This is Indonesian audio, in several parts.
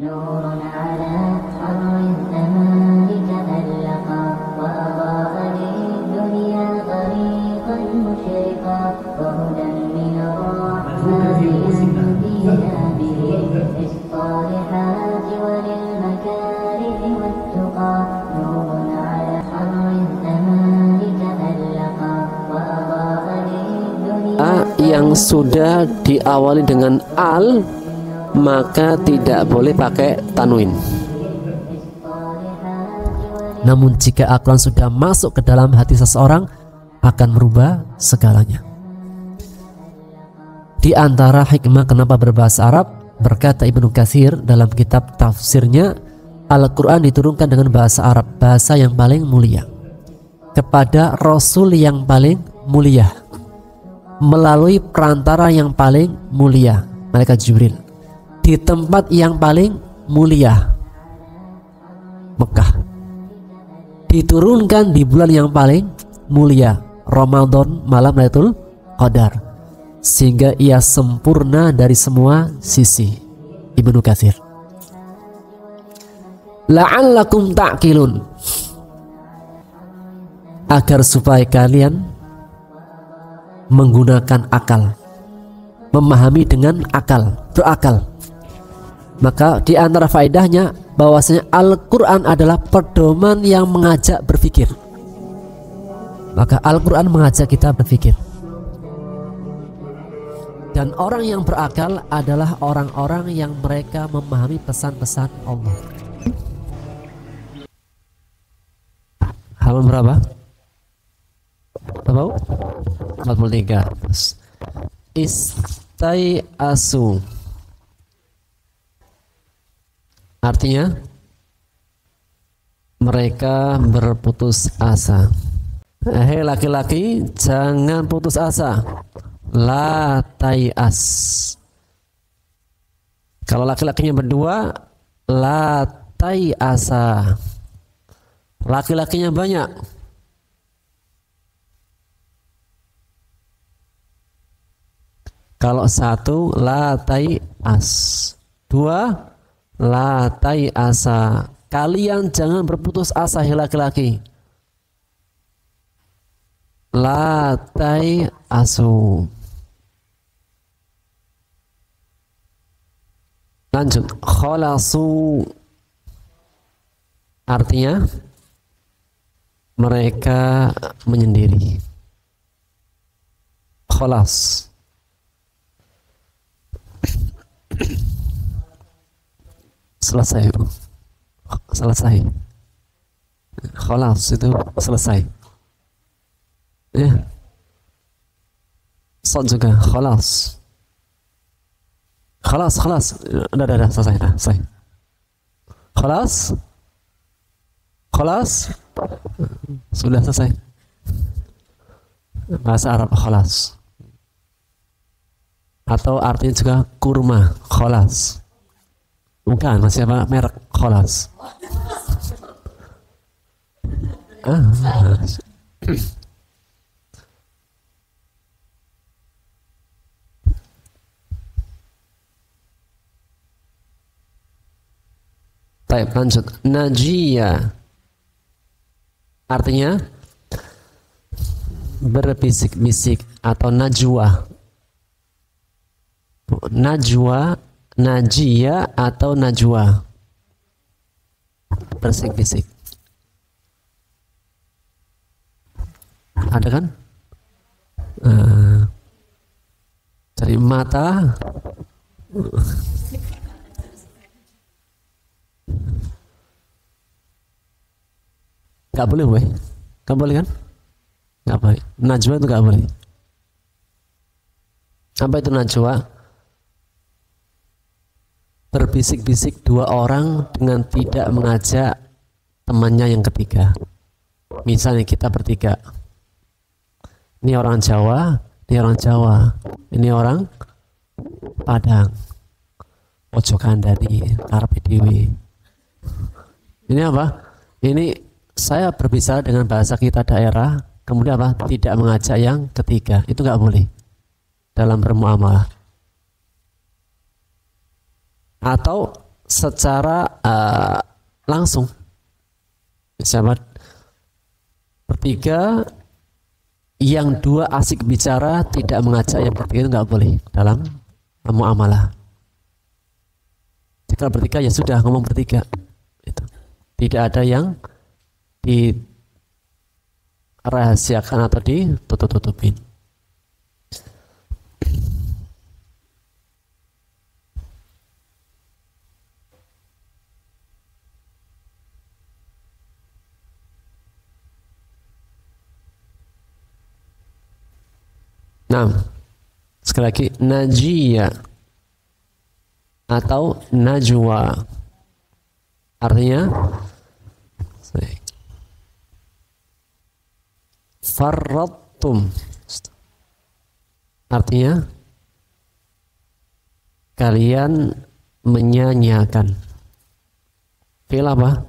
نور على مر الزمان تألقا وأضاء للدنيا طريقا مشرقا وهدى من الرحمن يهدينا به للصالحات وللمكارم والتقى نور على مر الزمان تألقا وأضاء للدنيا yang sudah diawali dengan al, maka tidak boleh pakai tanwin. Namun jika aklan sudah masuk ke dalam hati seseorang, akan merubah segalanya. Di antara hikmah kenapa berbahasa Arab, berkata Ibnu Katsir dalam kitab tafsirnya, Al-Quran diturunkan dengan bahasa Arab, bahasa yang paling mulia, kepada Rasul yang paling mulia, melalui perantara yang paling mulia, malaikat Jibril, di tempat yang paling mulia, Mekah. Diturunkan di bulan yang paling mulia, Ramadan, malam Lailatul Qadar, sehingga ia sempurna dari semua sisi. Ibnu Katsir. La'allakum ta'qilun, agar supaya kalian menggunakan akal, memahami dengan akal, berakal. Maka di antara faedahnya bahwasanya Al-Quran adalah pedoman yang mengajak berpikir. Maka Al-Quran mengajak kita berpikir. Dan orang yang berakal adalah orang-orang yang mereka memahami pesan-pesan Allah. Halaman berapa? Berapa? 43. Istai'asu, artinya mereka berputus asa. Hei laki-laki, jangan putus asa. La tai'as. Kalau laki-lakinya berdua, la tai'asa. Laki-lakinya banyak, kalau satu, la tai'as. Dua, la tai'asa. Kalian jangan berputus asa, hai laki-laki. La tai'asu. Lanjut, khalasu, artinya mereka menyendiri. Khalas, selesai. Khalas itu selesai. Ya. Sod juga khalas. Khalas. Udah selesai. Khalas. Sudah selesai. Bahasa Arab khalas. Atau artinya juga kurma, khalas. Bukan, masih apa merek khalas. Baik, lanjut. Najiyah, artinya berbisik-bisik atau najwa. Najiyah atau najwa, berbisik-bisik. Ada kan? Dari mata. Gak boleh, weh. Gak boleh kan? Gak boleh. Najwa itu gak boleh. Apa itu najwa? Berbisik-bisik dua orang dengan tidak mengajak temannya yang ketiga. Misalnya kita bertiga. Ini orang Jawa, ini orang Jawa, ini orang Padang, Ojo Kandani, Karepe Dewi. Ini apa? Ini saya berbicara dengan bahasa kita daerah, kemudian apa? Tidak mengajak yang ketiga. Itu nggak boleh dalam bermuamalah. Atau secara langsung. Sahabat bertiga, yang dua asik bicara tidak mengajak yang bertiga itu nggak boleh dalam muamalah. Jika bertiga ya sudah ngomong bertiga. Itu. Tidak ada yang dirahasiakan atau ditutup-tutupin. Nah, sekali lagi najiyah atau najwa artinya farrattum, artinya kalian menyanyiakan. Fi'il apa?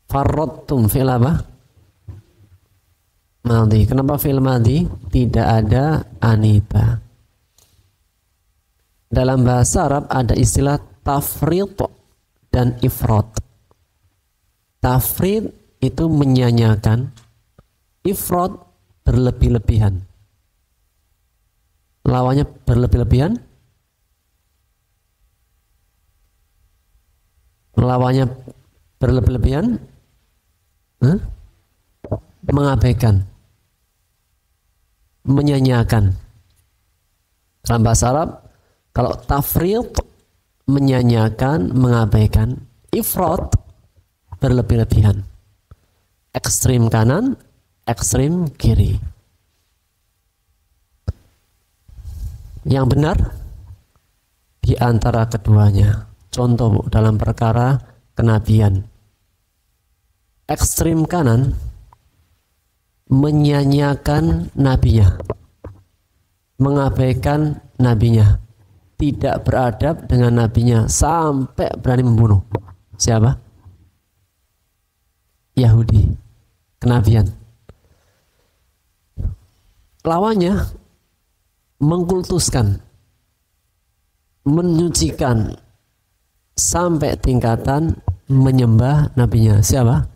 Farrattum fi'il apa? Madhi. Kenapa fi'il madhi? Tidak ada anita. Dalam bahasa Arab ada istilah tafrid dan ifrat. Tafrid itu menyanyiakan, ifrat berlebih-lebihan. Lawannya berlebih-lebihan, lawannya berlebih-lebihan, mengabaikan, menyanyiakan. Dalam bahasa Arab, kalau tafrid menyanyiakan, mengabaikan, ifrat berlebih-lebihan, ekstrim kanan, ekstrim kiri. Yang benar di antara keduanya. Contoh dalam perkara kenabian, ekstrim kanan menyanyiakan nabinya, mengabaikan nabinya, tidak beradab dengan nabinya sampai berani membunuh. Siapa? Yahudi, kenabian. Lawannya mengkultuskan, menyucikan sampai tingkatan menyembah nabinya. Siapa?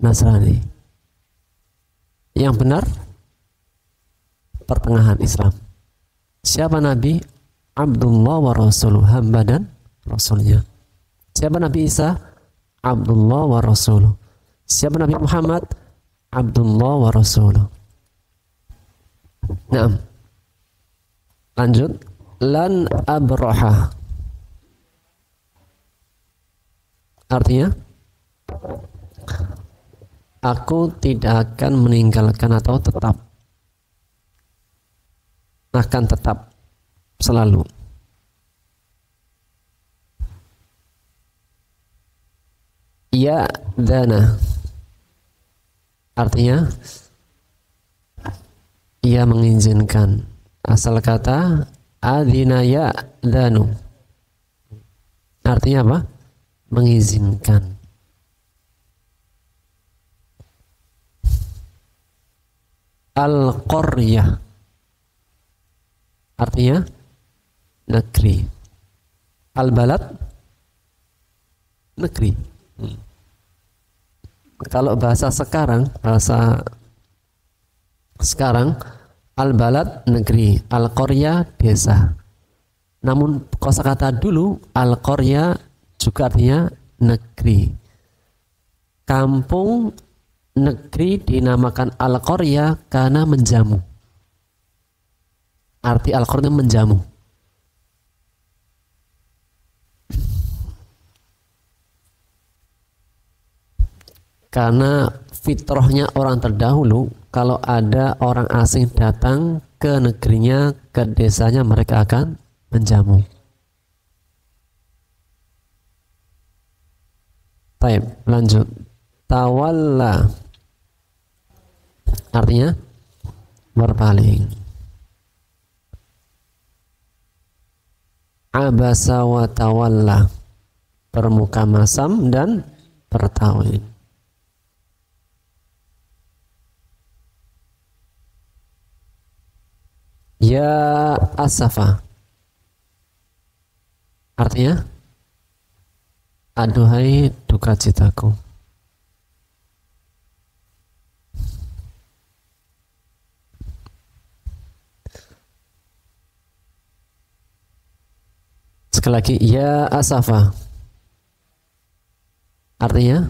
Nasrani. Yang benar pertengahan Islam. Siapa Nabi? Abdullah wa Rasuluh, hamba dan Rasulnya. Siapa Nabi Isa? Abdullah wa Rasuluh. Siapa Nabi Muhammad? Abdullah wa Rasuluh. Nah, lanjut. Lan abraha, artinya aku tidak akan meninggalkan atau tetap, akan tetap selalu. Ya dana, artinya ia mengizinkan. Asal kata adina ya danu, artinya apa? Mengizinkan. Al-Qaryah, artinya negeri. Al-Balad, negeri. Kalau bahasa sekarang, Al-Balad negeri, Al-Qaryah desa. Namun kosakata dulu Al-Qaryah juga artinya negeri. Kampung negeri dinamakan Al-Qaryah karena menjamu. Arti Al-Qaryah menjamu. Karena fitrahnya orang terdahulu, kalau ada orang asing datang ke negerinya, ke desanya, mereka akan menjamu. Baik, lanjut. Tawalla, artinya berpaling. Abasa wa tawalla, bermuka masam dan berpaling. Ya asafa, Artinya, aduhai duka citaku. Sekali lagi, ya asafa. Artinya,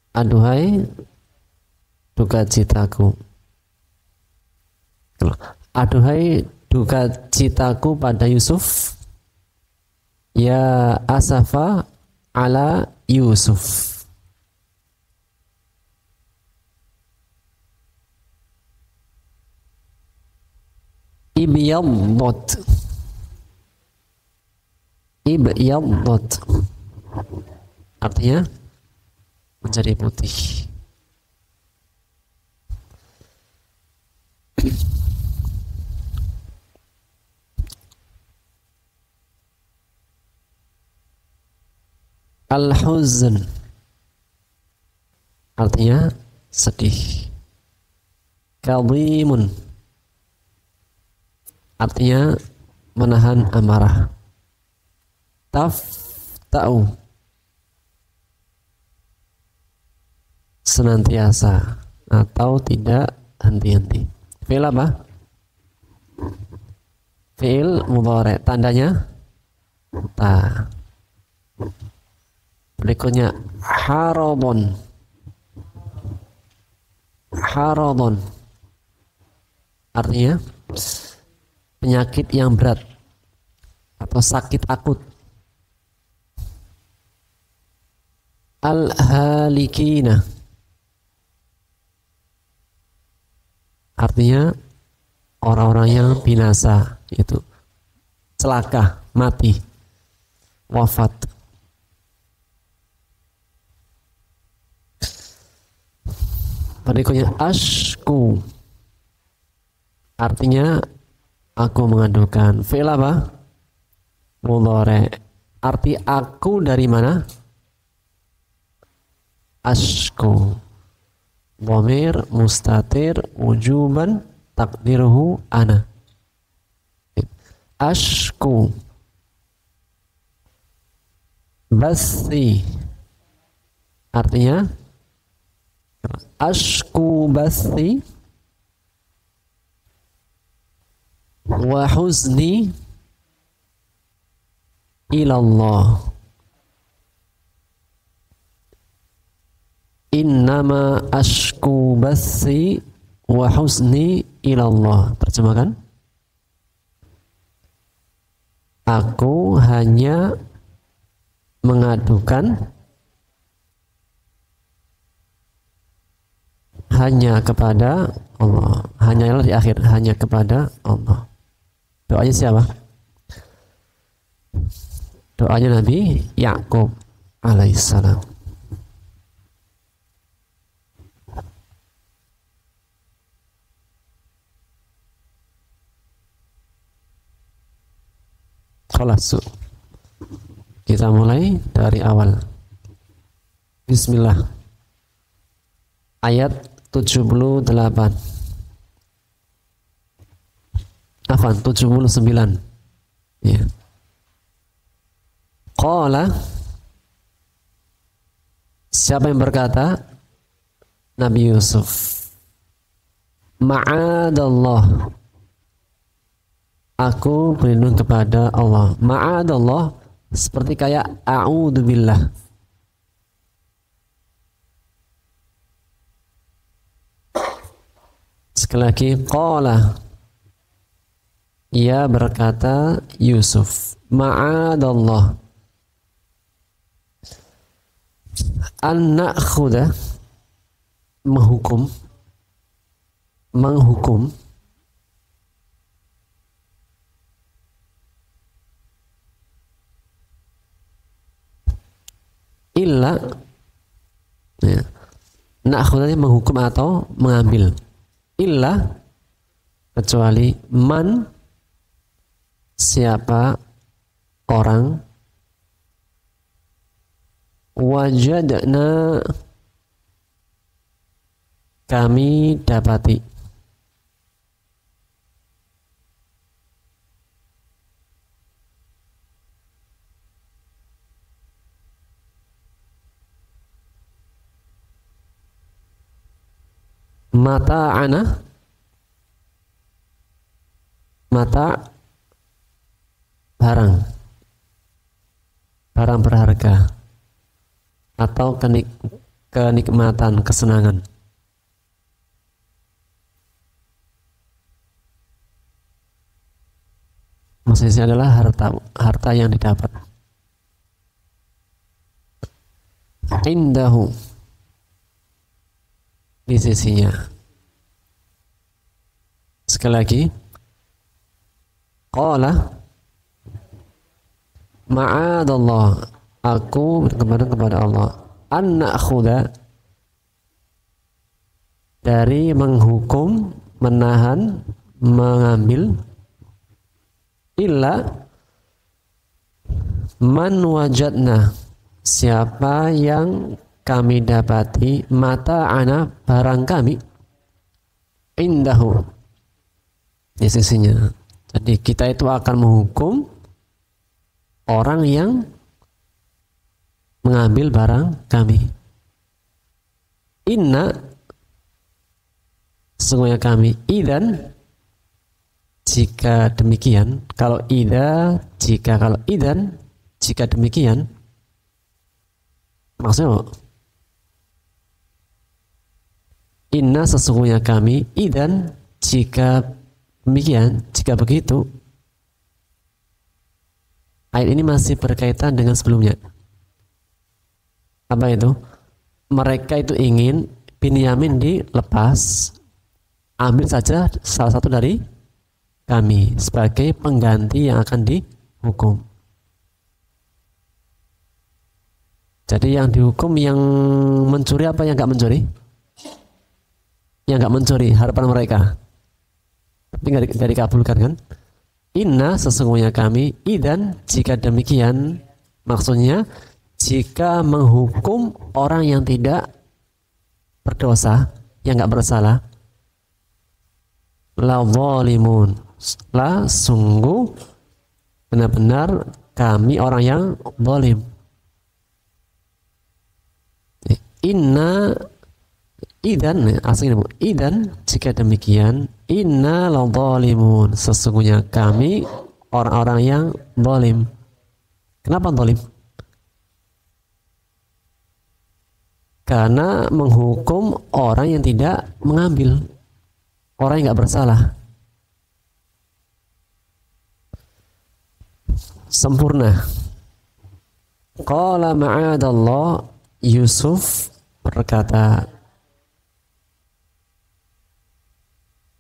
aduhai duka citaku. Aduhai duka citaku pada Yusuf. Ya asafa ala Yusuf. Ibyaddat. Ibyaddat. Artinya menjadi putih. Al-huzn artinya sedih. Kadhimun artinya menahan amarah. Tafta'u senantiasa atau tidak henti-henti. Fi'il apa? Fi'il mudhari, tandanya ta. Berikutnya haradon. Haradon artinya penyakit yang berat atau sakit akut. Al-halikina artinya orang-orang yang binasa, itu celaka, mati, wafat. Berikutnya ashku artinya aku mengadukan. Fi'il apa? Mudhari. Arti aku dari mana? Ashku. Dhamir mustatir wujuban takdiruhu ana. Ashku. Basi artinya ashku basi wa huzni ilallah. Innama ashku basi wa huzni ilallah. Terjemahkan, aku hanya mengadukan hanya kepada Allah. Hanyalah di akhir, hanya kepada Allah. Doanya siapa? Doanya Nabi Yakub alaihissalam. Khalasu. Kita mulai dari awal. Bismillah. Ayat 78. Afan 79. Ya. Qala, siapa yang berkata? Nabi Yusuf. Ma'adallah, aku berlindung kepada Allah. Ma'adallah seperti kayak a'udzubillah. Sekali lagi, qala, ia berkata Yusuf, ma'adallah an na'khudha, menghukum illa, ya, na'khudha menghukum atau mengambil, illa kecuali man, siapa orang, wajadna kami dapati, mata'ana, mata barang, barang berharga, atau kenikmatan, kesenangan. Maksudnya adalah harta yang didapat. Indahu, di sisinya. Sekali lagi, qala ma'adallah, aku berkepada kepada Allah, an na'khudha, dari menghukum, menahan, mengambil, illa man wajadna, siapa yang kami dapati, mata'ana, barang kami, indahu, di sisinya. Jadi kita itu akan menghukum orang yang mengambil barang kami. Inna, sesungguhnya kami, idan, jika demikian, kalau ida, jika, kalau idan, jika demikian, maksudnya apa? Inna, sesungguhnya kami, idan, jika demikian, jika begitu. Ayat ini masih berkaitan dengan sebelumnya. Apa itu? Mereka itu ingin Binyamin dilepas, ambil saja salah satu dari kami sebagai pengganti yang akan dihukum. Jadi yang dihukum yang mencuri apa yang nggak mencuri? Yang nggak mencuri, harapan mereka. Tapi nggak dikabulkan kan? Inna, sesungguhnya kami, idan, jika demikian, maksudnya jika menghukum orang yang tidak berdosa, yang nggak bersalah, la zalimun, la sungguh benar-benar kami orang yang zalim. Inna idan, aslinya idan, jika demikian, inna la zalimun, sesungguhnya kami orang-orang yang zalim. Kenapa zalim? Karena menghukum orang yang tidak mengambil, orang yang nggak bersalah. Sempurna. Qala ma'adallah, Yusuf berkata,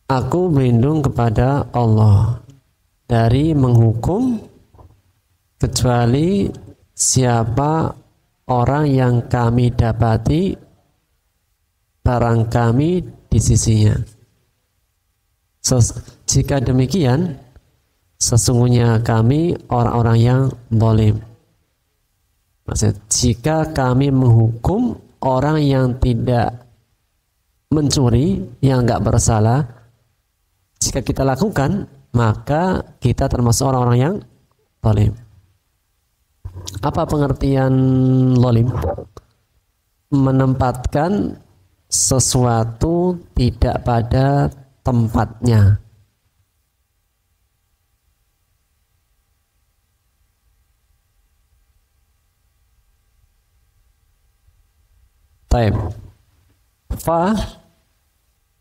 aku berlindung kepada Allah dari menghukum kecuali siapa orang yang kami dapati barang kami di sisinya. Jika demikian, sesungguhnya kami orang-orang yang zalim. Maksudnya, jika kami menghukum orang yang tidak mencuri, yang nggak bersalah, jika kita lakukan, maka kita termasuk orang-orang yang zalim. Apa pengertian zalim? Menempatkan sesuatu tidak pada tempatnya. Taib. Fa,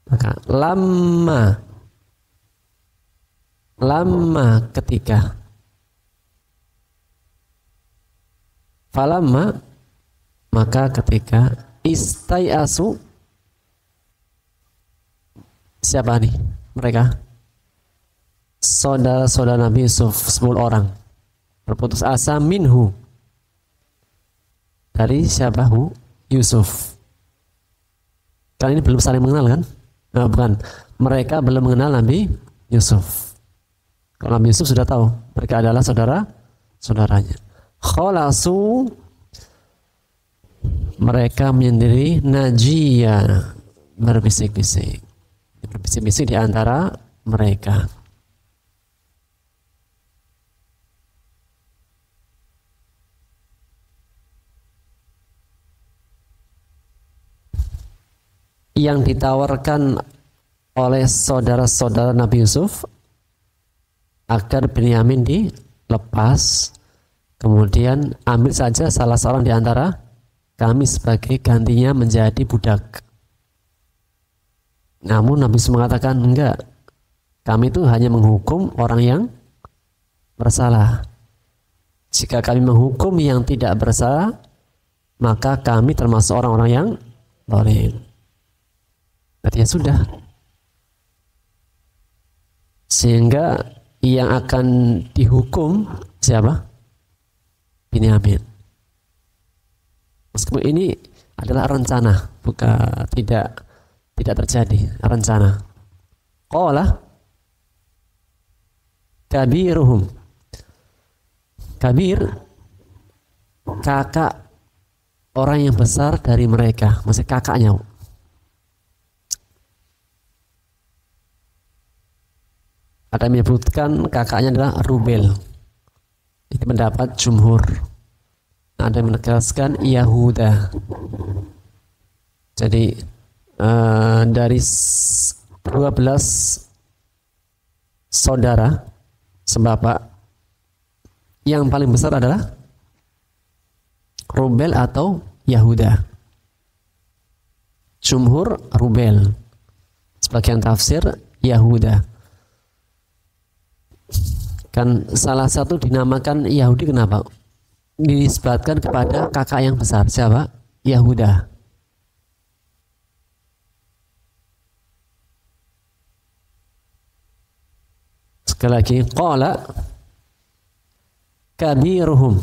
maka lama ketika, falamma, maka ketika, istai'asu, siapa nih mereka? Saudara-saudara Nabi Yusuf, 10 orang berputus asa, minhu, dari siapa? Yusuf. Kali ini belum saling mengenal kan? Nah, bukan, mereka belum mengenal Nabi Yusuf. Kalau Nabi Yusuf sudah tahu mereka adalah saudaranya. Khalasu, mereka menyendiri, najia, berbisik-bisik di antara mereka. yang ditawarkan oleh saudara-saudara Nabi Yusuf agar Binyamin dilepas, kemudian ambil saja salah seorang di antara kami sebagai gantinya menjadi budak. Namun Nabi Yusuf mengatakan enggak, kami itu hanya menghukum orang yang bersalah. Jika kami menghukum yang tidak bersalah, maka kami termasuk orang-orang yang zalim. Berarti ya sudah. Sehingga yang akan dihukum siapa? Binyamin. Meskipun ini adalah rencana, bukan tidak terjadi, rencana. Qala kabiruhum. Kabir, kakak orang yang besar dari mereka, maksudnya kakaknya. Ada yang menyebutkan kakaknya adalah Rubel. Itu pendapat jumhur. Ada yang menegaskan Yahuda. Jadi dari 12 saudara sebapak, yang paling besar adalah Rubel atau Yahuda. Jumhur Rubel, sebagian tafsir Yahuda. Kan salah satu dinamakan Yahudi kenapa? Dinisbatkan kepada kakak yang besar. Siapa? Yahuda. Sekali lagi, qala kabiruhum,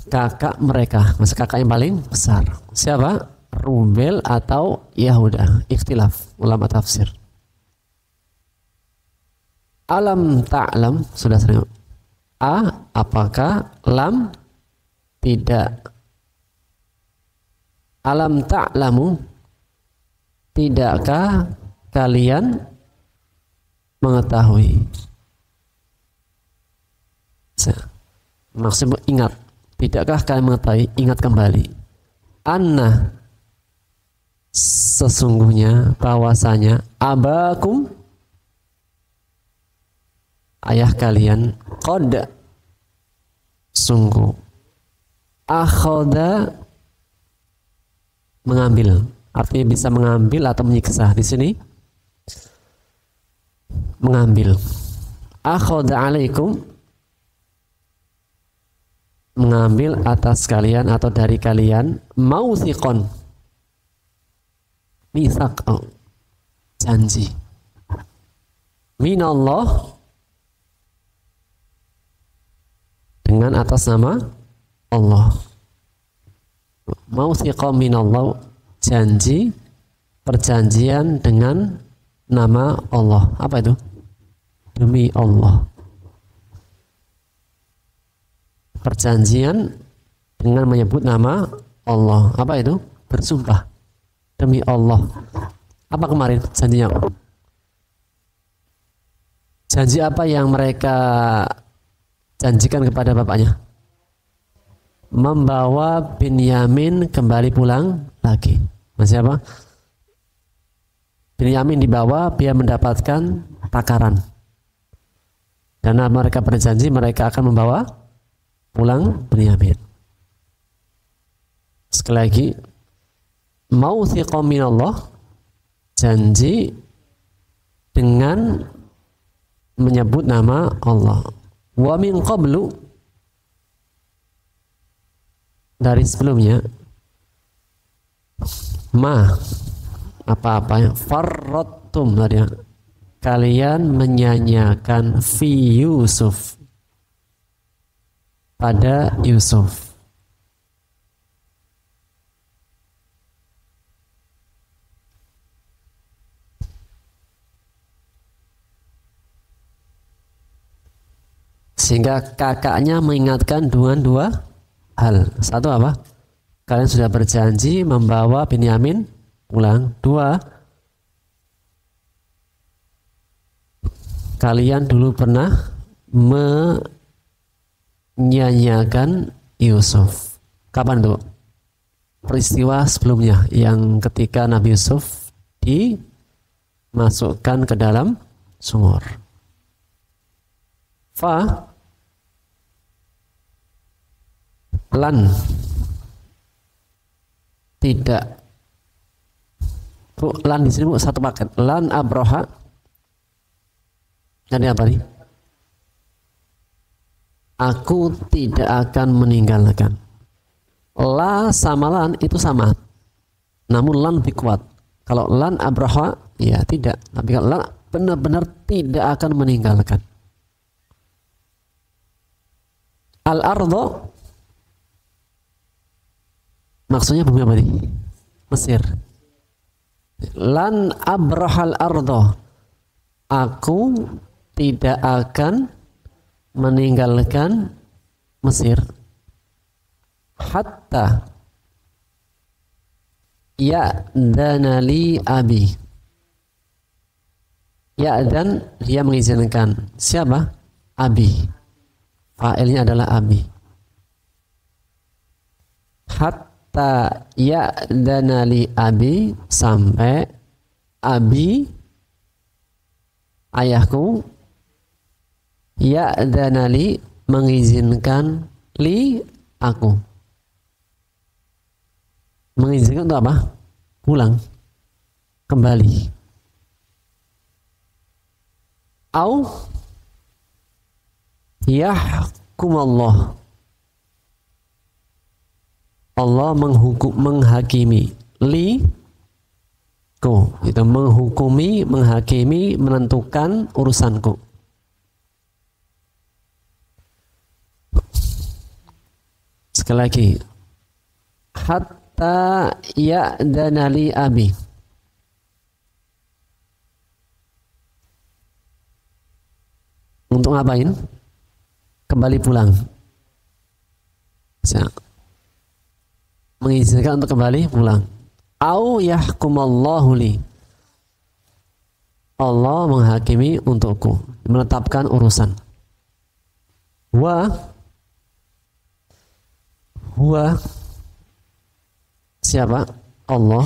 kakak mereka, maksud kakak yang paling besar. Siapa? Rubel atau Yahuda. Ikhtilaf ulama tafsir. Alam ta'lam, sudah sering. Apakah? Lam, tidak. Alam ta'lamu, tidakkah kalian mengetahui? Maksudnya ingat, tidakkah kalian mengetahui? Ingat kembali. Anna, sesungguhnya, bahwasanya abakum, ayah kalian, qad, sungguh, akhoda, mengambil, artinya bisa mengambil atau menyiksa. Di sini mengambil. Akhoda alaikum, mengambil atas kalian atau dari kalian, mausiqon, mitsaq, janji, minallah, dengan atas nama Allah. Mausiqon minallah, janji, perjanjian dengan nama Allah. Apa itu? Demi Allah. Perjanjian dengan menyebut nama Allah. Apa itu? Bersumpah demi Allah. Apa kemarin janjinya? Janji apa yang mereka janjikan kepada bapaknya? Membawa Binyamin kembali pulang lagi. Masih apa? Binyamin dibawa, dia mendapatkan takaran. Karena mereka berjanji mereka akan membawa pulang Binyamin. Sekali lagi, mautsiqam minallah, janji dengan menyebut nama Allah. Wa min qablu, dari sebelumnya, ma, apa-apa, farrattum, kalian menyanyiakan fi Yusuf, pada Yusuf. Sehingga kakaknya mengingatkan dua hal. Satu apa? Kalian sudah berjanji membawa Binyamin pulang. Dua, kalian dulu pernah menyanyiakan Yusuf. Kapan tuh? peristiwa sebelumnya yang ketika Nabi Yusuf dimasukkan ke dalam sumur. Fa lan tidak Bu, lan di sini Bu satu paket. Lan abroha. Jadi apa nih? Aku tidak akan meninggalkan. La sama lan itu sama. Namun lan lebih kuat. Kalau lan abroha ya tidak. Tapi kalau lan benar-benar tidak akan meninggalkan. Al-ardo maksudnya bumi apa nih? Mesir. Lan abrahal ardo, aku tidak akan meninggalkan Mesir hatta ya'dana li abi. Ya'dan dia mengizinkan. Siapa? Abi. Fa'ilnya adalah abi. Hatta ya'dana li abi, sampai abi ayahku ya'dana li mengizinkan li aku. Mengizinkan untuk apa? Pulang, kembali. Au yahkumallah, Allah menghakimi li ku, itu menghukumi, menghakimi, menentukan urusanku. Sekali lagi, hatta ya'dana li abi, untuk ngapain? Kembali pulang. Mengizinkan untuk kembali pulang. Au yahkumallahu li, Allah menghakimi untukku, menetapkan urusan. Huwa siapa? Allah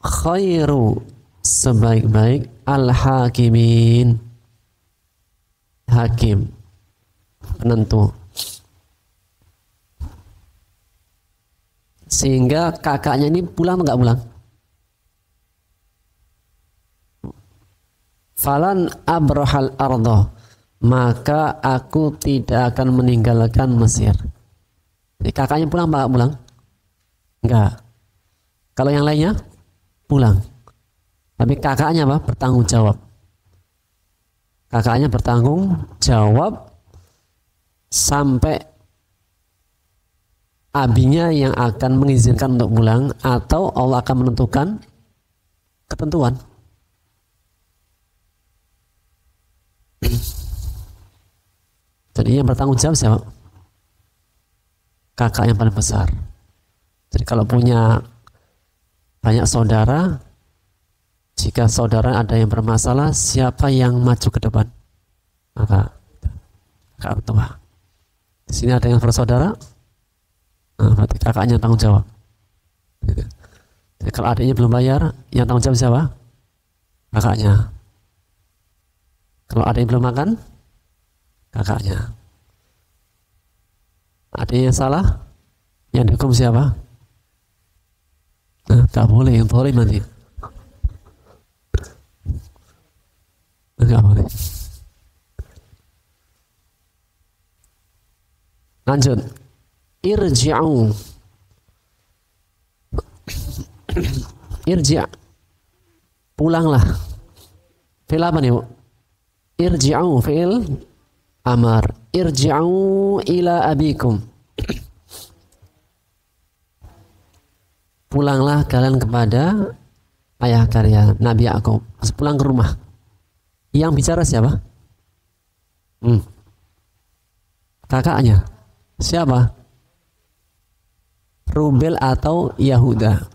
khairu, sebaik-baik al-hakimin, hakim, penentu. Sehingga kakaknya ini pulang atau enggak pulang? Falan abrahal ardo, maka aku tidak akan meninggalkan Mesir. Jadi kakaknya pulang apa enggak pulang? Enggak. Kalau yang lainnya pulang. Tapi kakaknya apa? Bertanggung jawab. Kakaknya bertanggung jawab sampai abinya yang akan mengizinkan untuk pulang, atau Allah akan menentukan ketentuan. Jadi yang bertanggung jawab siapa? Kakak yang paling besar. Jadi kalau punya banyak saudara, jika saudara ada yang bermasalah, siapa yang maju ke depan? Maka kakak tua. Di sini ada yang bersaudara, nah, berarti kakaknya tanggung jawab. Jadi kalau adiknya belum bayar, yang tanggung jawab siapa? Kakaknya. Kalau adiknya belum makan, kakaknya. Adiknya salah, yang dihukum siapa? Nah, tak boleh, yang boleh nanti. Enggak boleh. Lanjut. Irji'u. Irji'. Pulanglah. Fi'il apa nih, Bu? Irji'u fi'il amar. Irji'u ila abikum. Pulanglah kalian kepada ayah kalian, Nabi Yakub. Pulang ke rumah. Yang bicara siapa? Kakaknya. Siapa? Rubel atau Yahuda?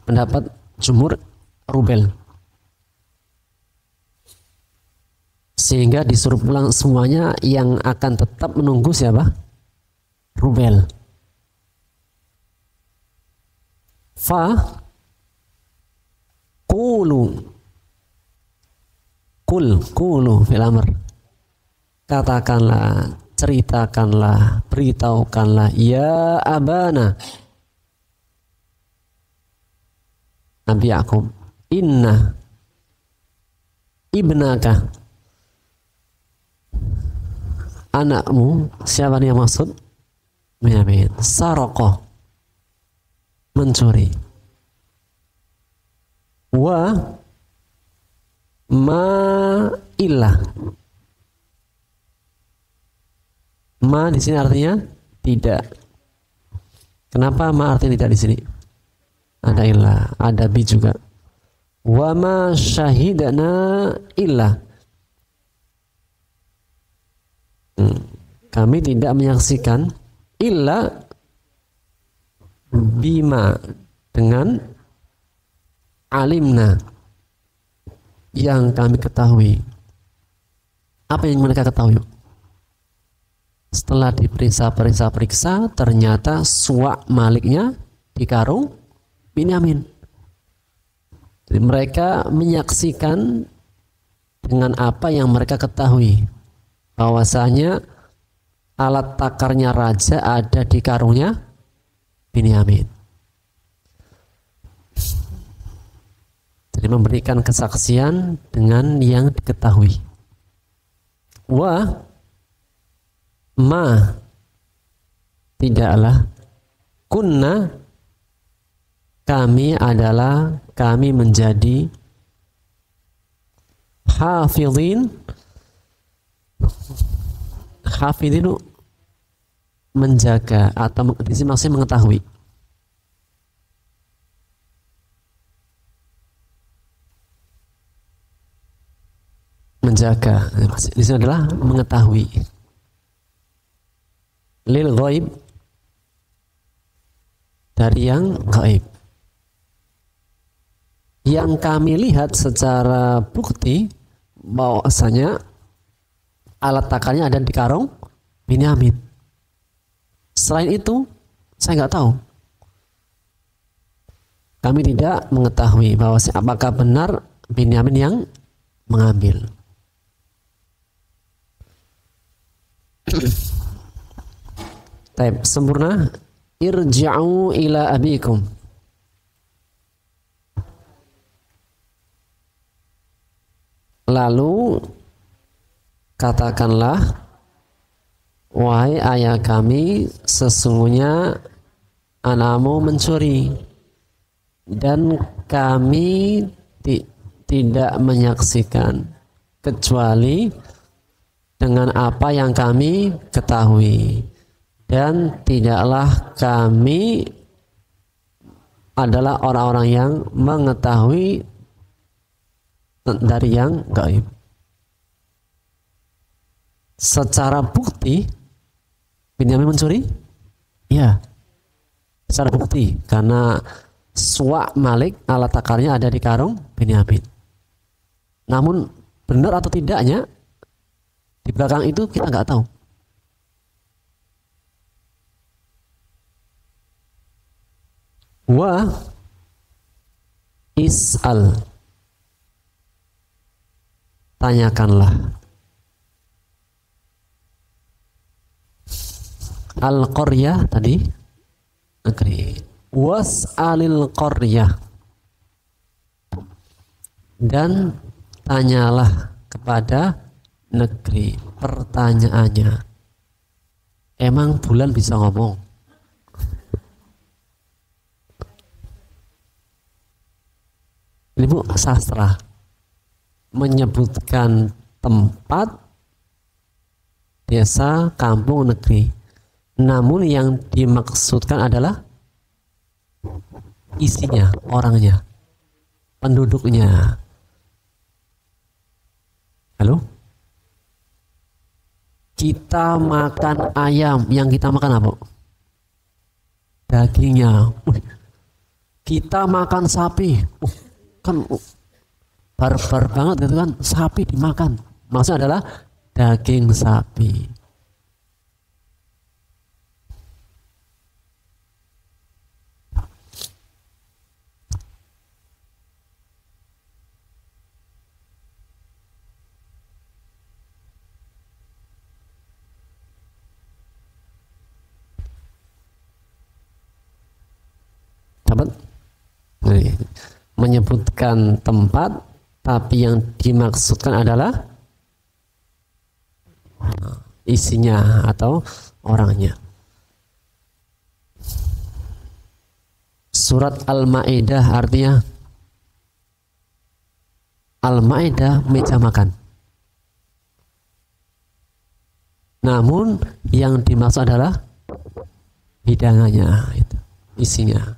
Pendapat jumhur Rubel. Sehingga disuruh pulang semuanya, yang akan tetap menunggu siapa? Rubel. Fa qulu qulu fil amr. Katakanlah, ceritakanlah, beritahukanlah, ya abana, Nabi Yakub, inna ibnaka, anakmu, siapa yang maksud? Binyamin, saroko, mencuri, wa ma illah, ma di sini artinya tidak. Kenapa ma artinya tidak di sini? Ada illah, ada bi juga. Wa ma syahidana illah. Kami tidak menyaksikan illa bima, dengan alimna, yang kami ketahui. Apa yang mereka ketahui? Setelah diperiksa, ternyata suak maliknya di karung Binyamin. Jadi mereka menyaksikan dengan apa yang mereka ketahui, bahwasanya alat takarnya raja ada di karungnya Binyamin. Jadi memberikan kesaksian dengan yang diketahui. Wa ma, tidaklah, kunna, kami adalah, kami menjadi, hafidhin, hafidhin menjaga, atau di sini maksudnya mengetahui. Menjaga di sini adalah mengetahui. Lil ghaib, dari yang gaib. Yang kami lihat secara bukti bahwasanya alat takarnya ada di karung Binyamin. Selain itu, saya nggak tahu. Kami tidak mengetahui bahwa apakah benar Binyamin yang mengambil. Taib, sempurna. Irja'u ila abikum. Lalu katakanlah, wahai ayah kami, sesungguhnya anakmu mencuri, dan kami tidak menyaksikan kecuali dengan apa yang kami ketahui, dan tidaklah kami adalah orang-orang yang mengetahui dari yang gaib. Secara bukti Binyamin mencuri? Ya, secara bukti, karena suak malik, alat takarnya ada di karung Binyamin. Namun benar atau tidaknya di belakang itu kita nggak tahu. Wa is'al, tanyakanlah, al-qaryah tadi negeri, was'alil qaryah, dan tanyalah kepada negeri. Pertanyaannya, emang bulan bisa ngomong? Ini Bu, sastra menyebutkan tempat, desa, kampung, negeri, namun yang dimaksudkan adalah isinya, orangnya, penduduknya. Halo? Kita makan ayam, yang kita makan apa? Dagingnya. Kita makan sapi, kan barbar banget gitu kan, sapi dimakan. Maksudnya adalah daging sapi. Menyebutkan tempat, tapi yang dimaksudkan adalah isinya atau orangnya. Surat Al-Maidah artinya Al-Maidah meja makan. Namun yang dimaksud adalah hidangannya, itu, isinya.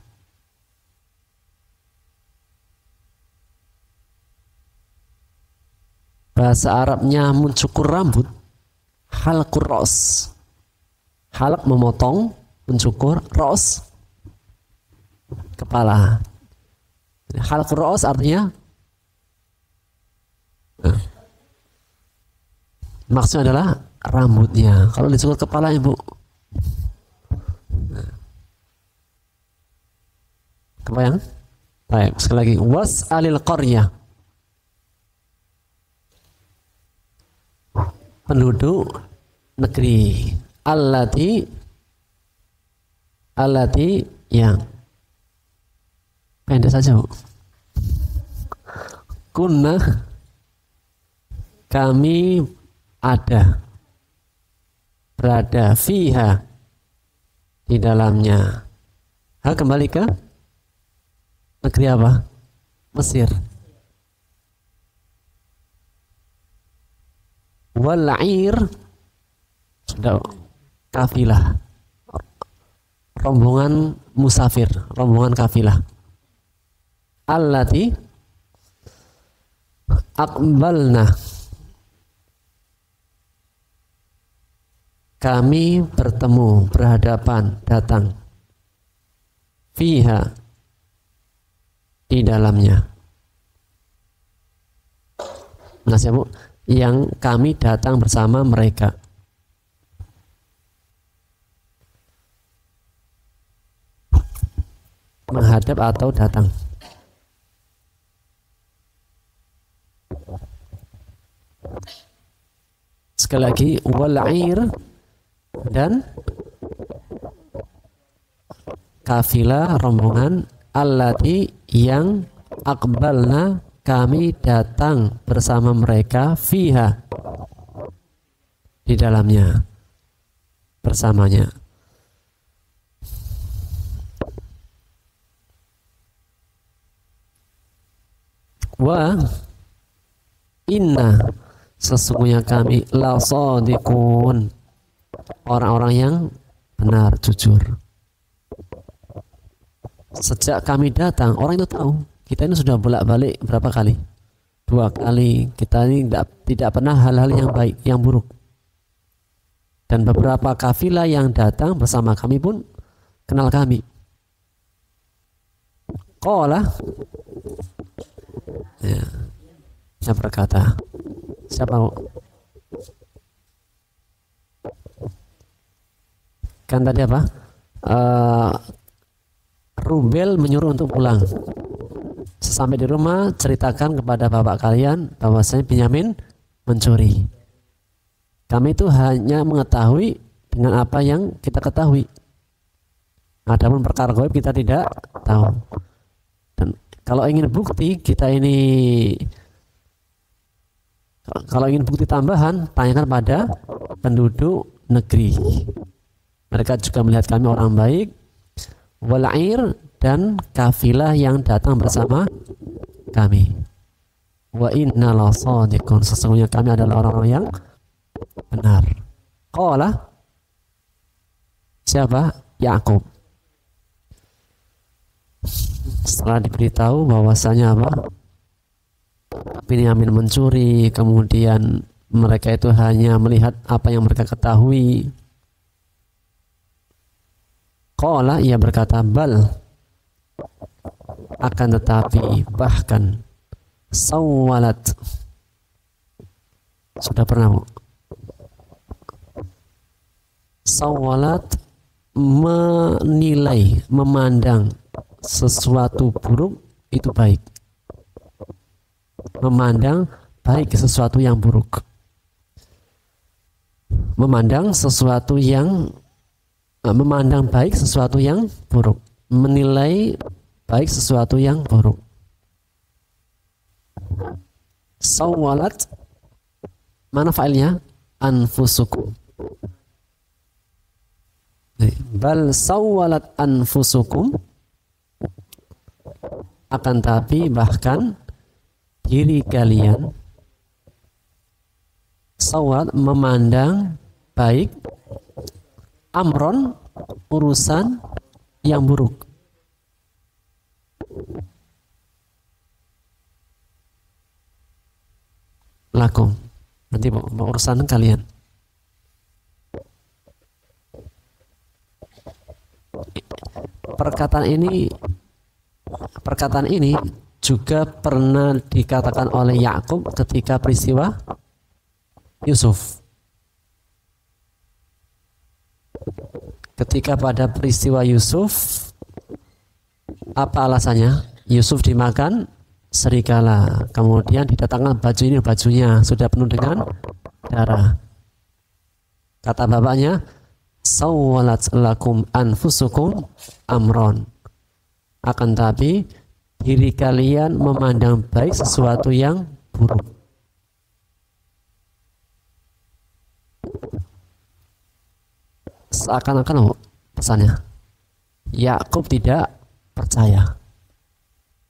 Bahasa Arabnya mencukur rambut, halqur ros. Halq memotong, mencukur, ros kepala. Halqur ros artinya maksudnya adalah rambutnya. Kalau dicukur kepala, Ibu. Kebayang? Baik, sekali lagi. Was'alil qaryah. Penduduk negeri. Allati yang pendek saja, Bu. Kunna kami berada fiha di dalamnya. Kembali ke negeri apa? Mesir. Wal'ir sudah kafilah, rombongan musafir, rombongan kafilah. Allati aqbalna kami bertemu, berhadapan, datang fiha di dalamnya. Masih, Bu, yang kami datang bersama mereka. Menghadap atau datang. Sekali lagi, wal'ir dan kafilah, rombongan, allati yang aqbalna kami datang bersama mereka fiha di dalamnya, bersamanya. Wa inna sesungguhnya kami la shadiqun, orang-orang yang benar, jujur. Sejak kami datang, orang itu tahu kita ini sudah bolak-balik berapa kali? 2 kali. Kita ini tidak pernah hal-hal yang baik, yang buruk. Dan beberapa kafilah yang datang bersama kami pun kenal kami. Qala, ya, saya berkata, siapa? Kan tadi apa? Rubel menyuruh untuk pulang. Sampai di rumah, ceritakan kepada bapak kalian bahwasanya Binyamin mencuri. Kami itu hanya mengetahui dengan apa yang kita ketahui. Adapun perkara gaib kita tidak tahu. Dan kalau ingin bukti kalau ingin bukti tambahan, tanyakan pada penduduk negeri. Mereka juga melihat kami orang baik. Wal'ir dan kafilah yang datang bersama kami. Wa inna la shadiqun, sesungguhnya kami adalah orang-orang yang benar. Qala, siapa? Yakub. Setelah diberitahu bahwasanya apa? Binyamin mencuri, kemudian mereka itu hanya melihat apa yang mereka ketahui. Qala, ia berkata, bal, akan tetapi, bahkan sawalat, sudah pernah, Bu? Sawalat menilai, memandang sesuatu buruk itu baik. Memandang baik sesuatu yang buruk. Memandang sesuatu yang memandang baik sesuatu yang buruk. Menilai baik sesuatu yang buruk. Sawwalat, mana fa'ilnya? Anfusukum. Bal sawwalat anfusukum, akan tapi bahkan diri kalian sawwalat memandang baik amron urusan yang buruk. Lakum, nanti urusan kalian. Perkataan ini juga pernah dikatakan oleh Yakub ketika peristiwa Yusuf. Ketika pada peristiwa Yusuf, apa alasannya? Yusuf dimakan serigala, kemudian didatangkan baju ini, bajunya sudah penuh dengan darah. Kata bapaknya, sawwalat lakum anfusukum amron, akan tapi diri kalian memandang baik sesuatu yang buruk. Seakan-akan pesannya Yakub tidak percaya.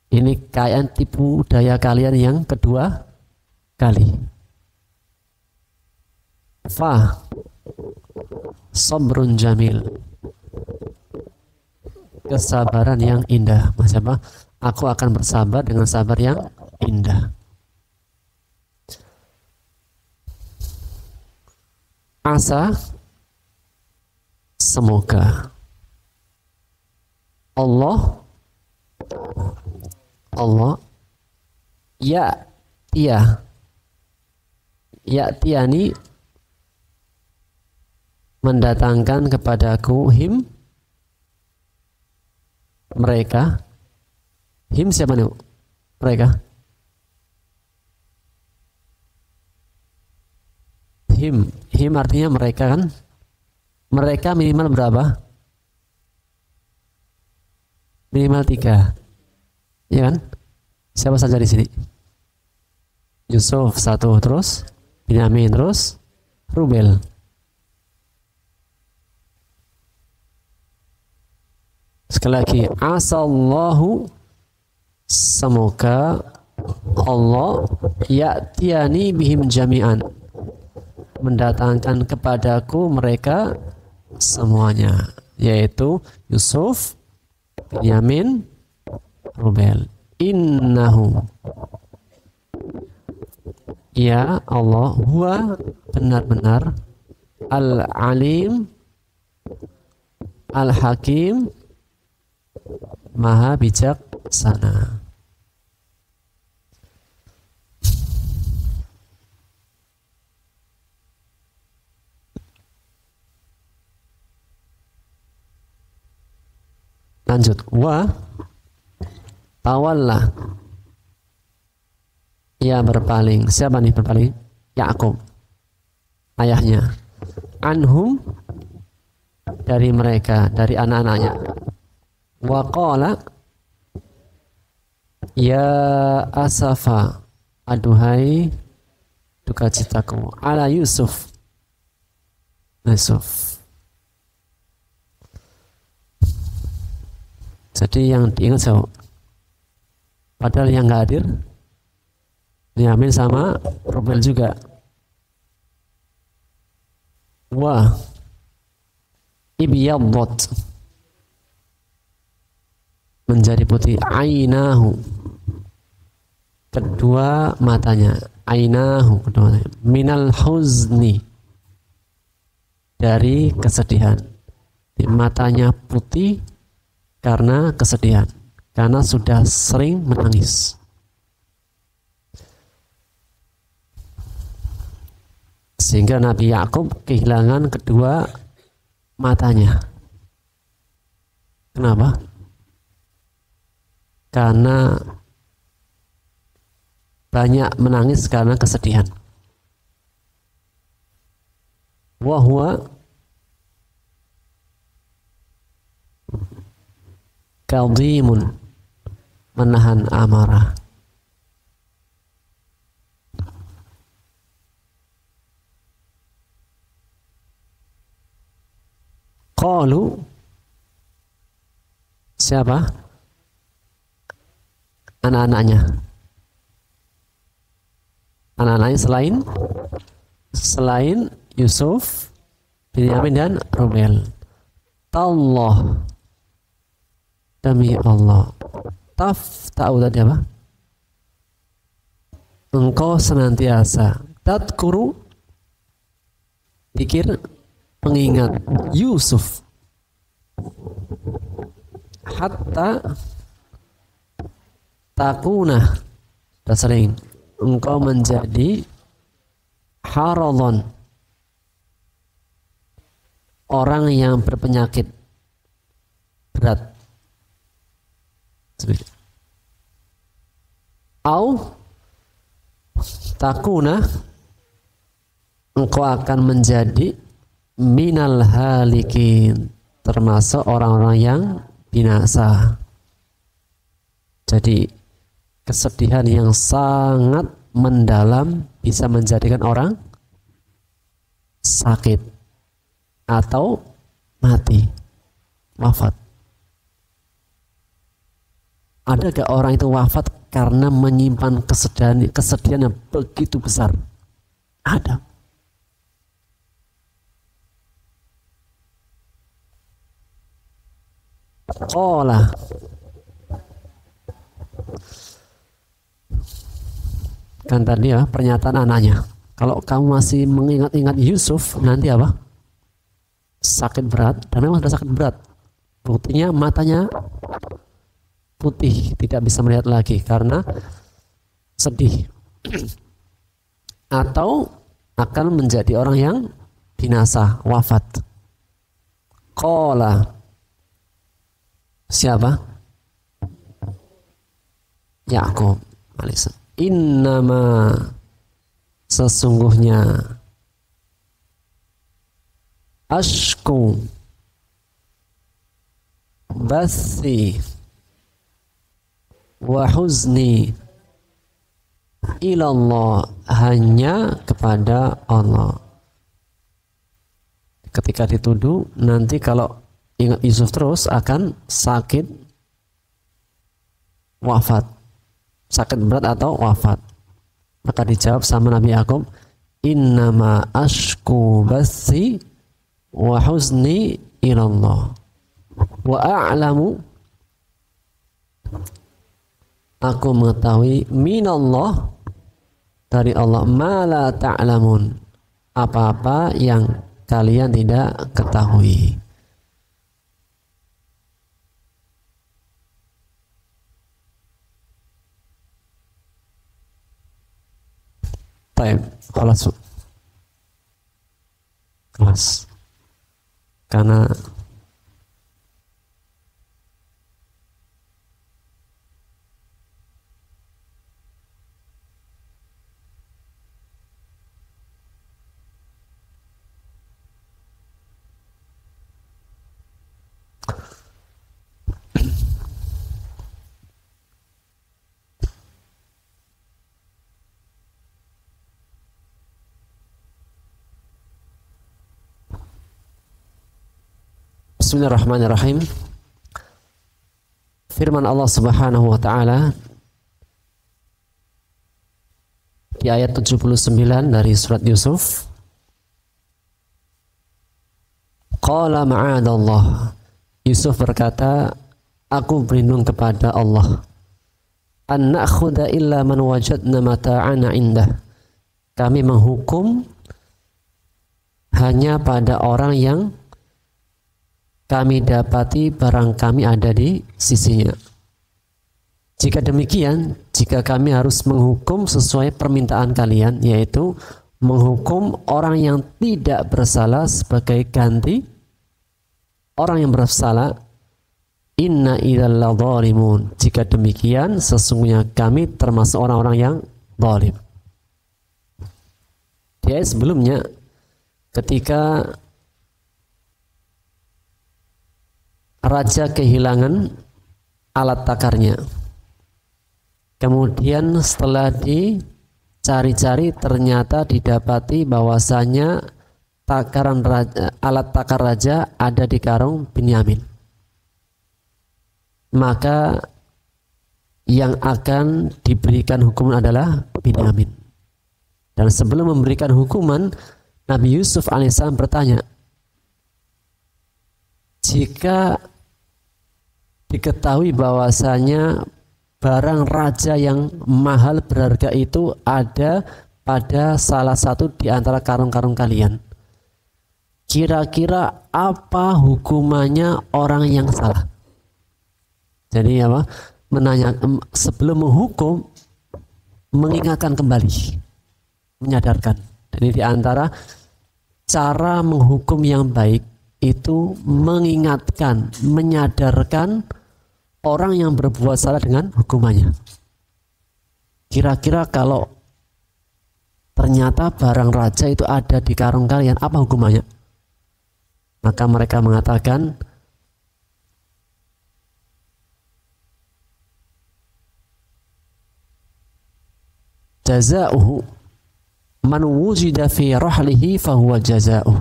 Ini kayak tipu daya kalian yang kedua kali. Fa sabrun jamil, kesabaran yang indah. Maksudnya apa? Aku akan bersabar dengan sabar yang indah. Asa, semoga Allah tiani mendatangkan kepadaku mereka. Siapa nih? Mereka. Artinya mereka kan? Mereka minimal berapa? Minimal 3. Ya kan? Siapa saja di sini? Yusuf 1, terus Binyamin, terus Rubel. Sekali lagi, asallahu, semoga Allah ya'tiani bihim jami'an, mendatangkan kepadaku mereka semuanya, yaitu Yusuf, Binyamin, Rubel. Innahu, ya Allah, huwa, benar-benar, al-alim, al-hakim, maha bijaksana. Lanjut, wa tawalla, ia berpaling. Siapa nih berpaling? Yakub, ayahnya. Anhum, dari mereka, dari anak-anaknya. Wa qala, ya asafa, aduhai duka citaku, ala Yusuf. Jadi yang diingat siapa? Padahal yang nggak hadir Binyamin sama Rubel juga. Wah, ibyadot, menjadi putih, ainahu, kedua matanya, ainahu, kedua matanya, minal huzni, dari kesedihan. Matanya putih karena kesedihan, karena sudah sering menangis. Sehingga Nabi Yakub kehilangan kedua matanya. Kenapa? Karena banyak menangis karena kesedihan. Wahwa kadhimun, menahan amarah. Qalu, siapa? Anak-anaknya. Anak-anaknya selain Yusuf, Binyamin dan Rubel. Tallah, demi Allah. Tahu tadi apa? Engkau senantiasa tadkuru, pikir, pengingat Yusuf, hatta takuna, sudah sering engkau menjadi haradhan, orang yang berpenyakit berat. Au takuna, engkau akan menjadi minal halikin, termasuk orang-orang yang binasa. Jadi kesedihan yang sangat mendalam bisa menjadikan orang sakit atau mati, wafat. Ada gak orang itu wafat karena menyimpan kesedihan yang begitu besar? Ada. Qala, kan tadi ya pernyataan anaknya, kalau kamu masih mengingat-ingat Yusuf nanti apa? Sakit berat. Dan memang sudah sakit berat. Buktinya matanya putih, tidak bisa melihat lagi karena sedih. Atau akan menjadi orang yang binasa, wafat. Qala, siapa? Yakub alaihissalam. Innama, sesungguhnya, ashku, bathi, wa huzni ilallah, hanya kepada Allah. Ketika dituduh, nanti kalau ingat Yusuf terus akan sakit, wafat, sakit berat atau wafat. Maka dijawab sama Nabi Yakub, innama ashku bathi wa huzni ilallah wa a'lamu, aku mengetahui minallah, dari Allah, ma la ta'lamun, apa-apa yang kalian tidak ketahui. Baik, kelas. Karena Bismillahirrahmanirrahim. Firman Allah Subhanahu wa taala di ayat 79 dari surat Yusuf. Qala ma'adallah. Yusuf berkata, aku berlindung kepada Allah. An na'khudha illa man wajadna mata'ana indah. Kami menghukum hanya pada orang yang kami dapati barang kami ada di sisinya. Jika demikian, jika kami harus menghukum sesuai permintaan kalian, yaitu menghukum orang yang tidak bersalah sebagai ganti orang yang bersalah, inna idzal zalimun. Jika demikian, sesungguhnya kami termasuk orang-orang yang zalim. Di ayat sebelumnya, ketika raja kehilangan alat takarnya, Kemudian setelah dicari-cari ternyata didapati bahwasanya alat takar raja ada di karung Binyamin. Maka yang akan diberikan hukuman adalah Binyamin. Dan sebelum memberikan hukuman, Nabi Yusuf alaihissalam bertanya, jika diketahui bahwasanya barang raja yang mahal berharga itu ada pada salah satu di antara karung-karung kalian, kira-kira apa hukumannya orang yang salah? Jadi apa? Menanya, sebelum menghukum, mengingatkan kembali, menyadarkan. Jadi di antara cara menghukum yang baik itu mengingatkan, menyadarkan orang yang berbuat salah dengan hukumannya. Kira-kira kalau ternyata barang raja itu ada di karung kalian, apa hukumannya? Maka mereka mengatakan, jazauhu man wujida fi rahlihi fahuwa jazauh.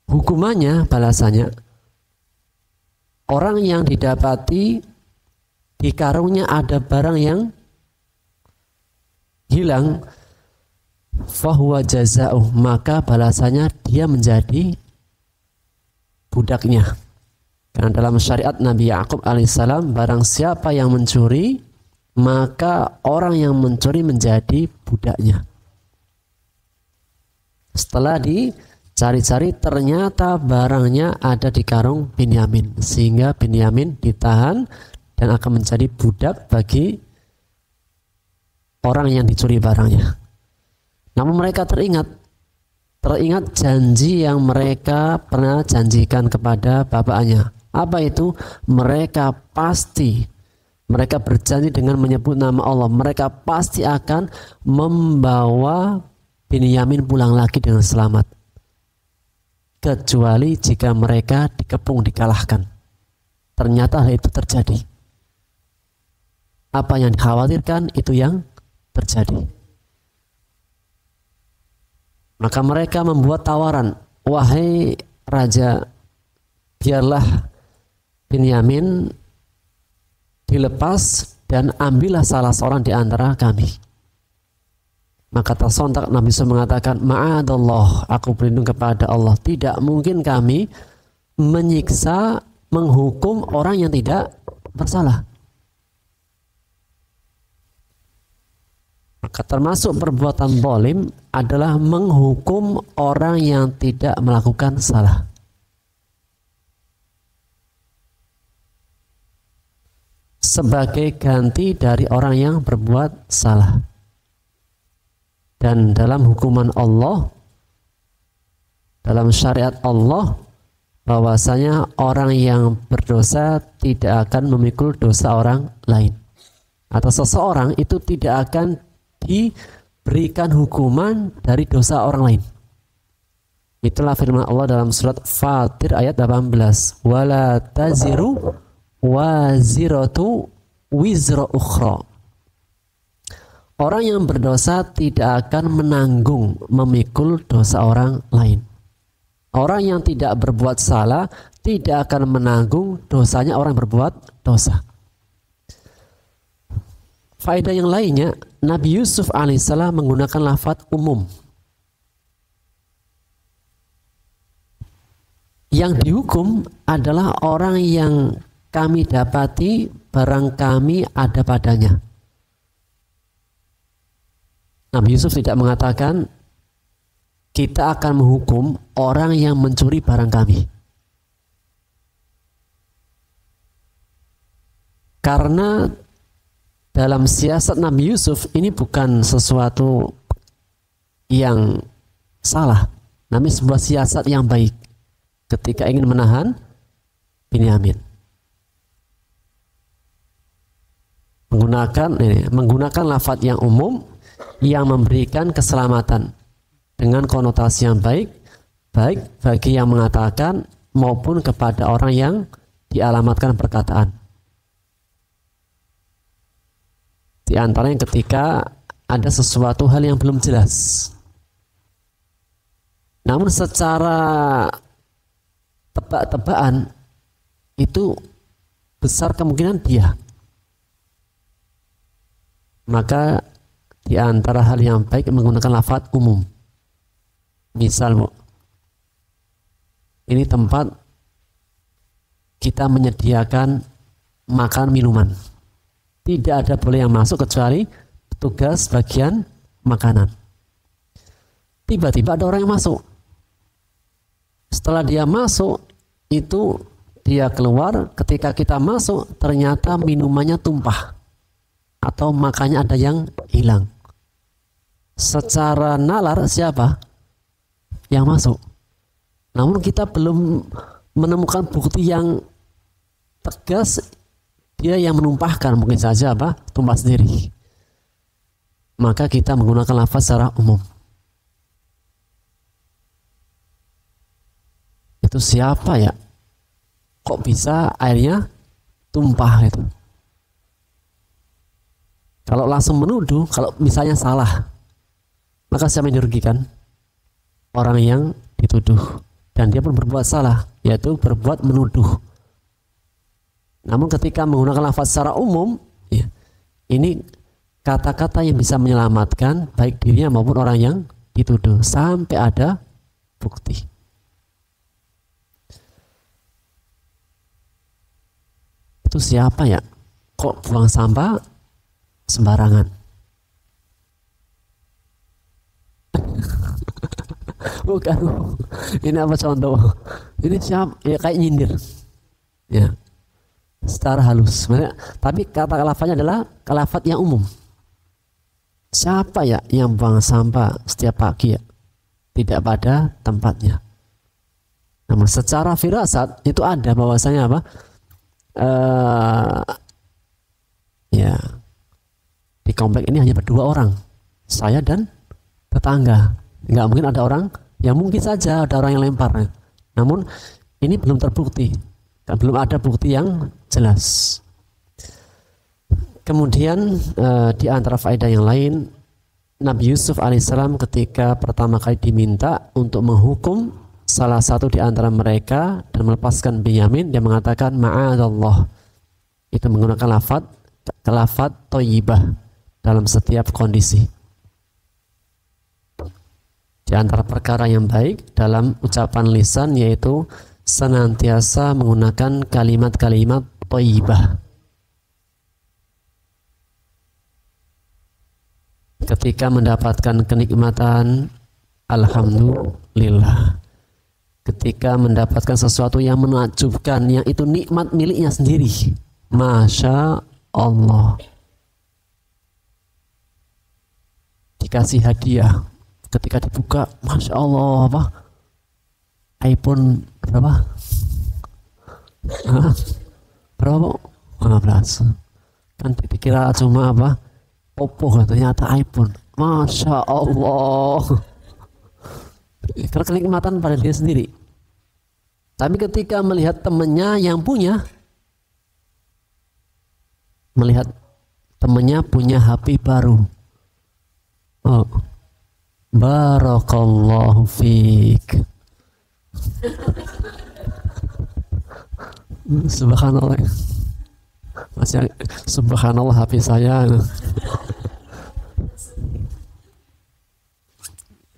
Hukumannya, balasannya, orang yang didapati di karungnya ada barang yang hilang, fahuwa jazauh, maka balasannya dia menjadi budaknya. Karena dalam syariat Nabi Yakub alaihissalam, barang siapa yang mencuri, maka orang yang mencuri menjadi budaknya. Setelah dicari-cari ternyata barangnya ada di karung Binyamin, sehingga Binyamin ditahan dan akan menjadi budak bagi orang yang dicuri barangnya. Namun mereka teringat janji yang mereka pernah janjikan kepada bapaknya. Apa itu? Mereka berjanji dengan menyebut nama Allah, mereka pasti akan membawa Binyamin pulang lagi dengan selamat, kecuali jika mereka dikepung, dikalahkan. Ternyata hal itu terjadi. Apa yang dikhawatirkan itu yang terjadi. Maka mereka membuat tawaran, wahai raja, biarlah Binyamin dilepas dan ambillah salah seorang di antara kami. Maka tersontak Nabi SAW mengatakan, ma'adallah, aku berlindung kepada Allah, tidak mungkin kami menyiksa, menghukum orang yang tidak bersalah. Maka termasuk perbuatan zalim adalah menghukum orang yang tidak melakukan salah. Sebagai ganti dari orang yang berbuat salah. Dan dalam hukuman Allah, dalam syariat Allah, bahwasanya orang yang berdosa tidak akan memikul dosa orang lain, atau seseorang itu tidak akan diberikan hukuman dari dosa orang lain. Itulah firman Allah dalam surat Fatir ayat 18, wala taziru waziratu wizra ukhra. Orang yang berdosa tidak akan menanggung, memikul dosa orang lain. Orang yang tidak berbuat salah tidak akan menanggung dosanya orang yang berbuat dosa. Faedah yang lainnya, Nabi Yusuf alaihissalam menggunakan lafaz umum. Yang dihukum adalah orang yang kami dapati barang kami ada padanya. Nabi Yusuf tidak mengatakan kita akan menghukum orang yang mencuri barang kami. Karena dalam siasat Nabi Yusuf ini bukan sesuatu yang salah, namun sebuah siasat yang baik ketika ingin menahan Binyamin. Menggunakan lafaz yang umum yang memberikan keselamatan dengan konotasi yang baik bagi yang mengatakan maupun kepada orang yang dialamatkan perkataan. Di antaranya ketika ada sesuatu hal yang belum jelas. Namun secara tebak-tebakan itu besar kemungkinan dia. Maka di antara hal yang baik menggunakan lafaz umum. Misal, Bu, ini tempat kita menyediakan makan minuman. Tidak ada boleh yang masuk kecuali petugas bagian makanan. Tiba-tiba ada orang yang masuk. Setelah dia masuk, itu dia keluar, ketika kita masuk ternyata minumannya tumpah atau makannya ada yang hilang. Secara nalar siapa yang masuk? Namun kita belum menemukan bukti yang tegas dia yang menumpahkan, mungkin saja tumpah sendiri. Maka kita menggunakan lafaz secara umum. Itu siapa ya? Kok bisa airnya tumpah itu? Kalau langsung menuduh, kalau misalnya salah, maka siapa yang dirugikan? Orang yang dituduh. Dan dia pun berbuat salah, yaitu berbuat menuduh. Namun ketika menggunakan lafaz secara umum, ya, ini kata-kata yang bisa menyelamatkan baik dirinya maupun orang yang dituduh sampai ada bukti. Itu siapa ya? Kok buang sampah sembarangan? Bukan. Ini apa contoh? Ini siapa? Ya kayak nyindir. Ya. Secara halus. Tapi kata lafaznya adalah lafaz yang umum. Siapa ya yang buang sampah setiap pagi ya? Tidak pada tempatnya. Namun secara firasat itu ada bahwasanya ya, di komplek ini hanya berdua orang, saya dan tetangga. Nggak mungkin ada orang yang mungkin saja ada orang yang lempar. Namun ini belum terbukti, belum ada bukti yang jelas. Kemudian di antara faedah yang lain, Nabi Yusuf alaihissalam ketika pertama kali diminta untuk menghukum salah satu di antara mereka dan melepaskan Binyamin, dia mengatakan ma'adallah. Itu menggunakan lafaz thayyibah dalam setiap kondisi. Di antara perkara yang baik dalam ucapan lisan yaitu senantiasa menggunakan kalimat-kalimat thayyibah. Ketika mendapatkan kenikmatan, alhamdulillah. Ketika mendapatkan sesuatu yang menakjubkan, yang itu nikmat miliknya sendiri, Masya Allah. Dikasih hadiah, ketika dibuka, Masya Allah, iPhone berapa? Berapa? 15. Kan dikira cuma Oppo, ternyata iPhone. Masya Allah. Karena kenikmatan pada dia sendiri. Tapi ketika melihat temannya yang punya, melihat temannya punya HP baru, oh, barakallahu fiik. Subhanallah. Masih subhanallah HP saya.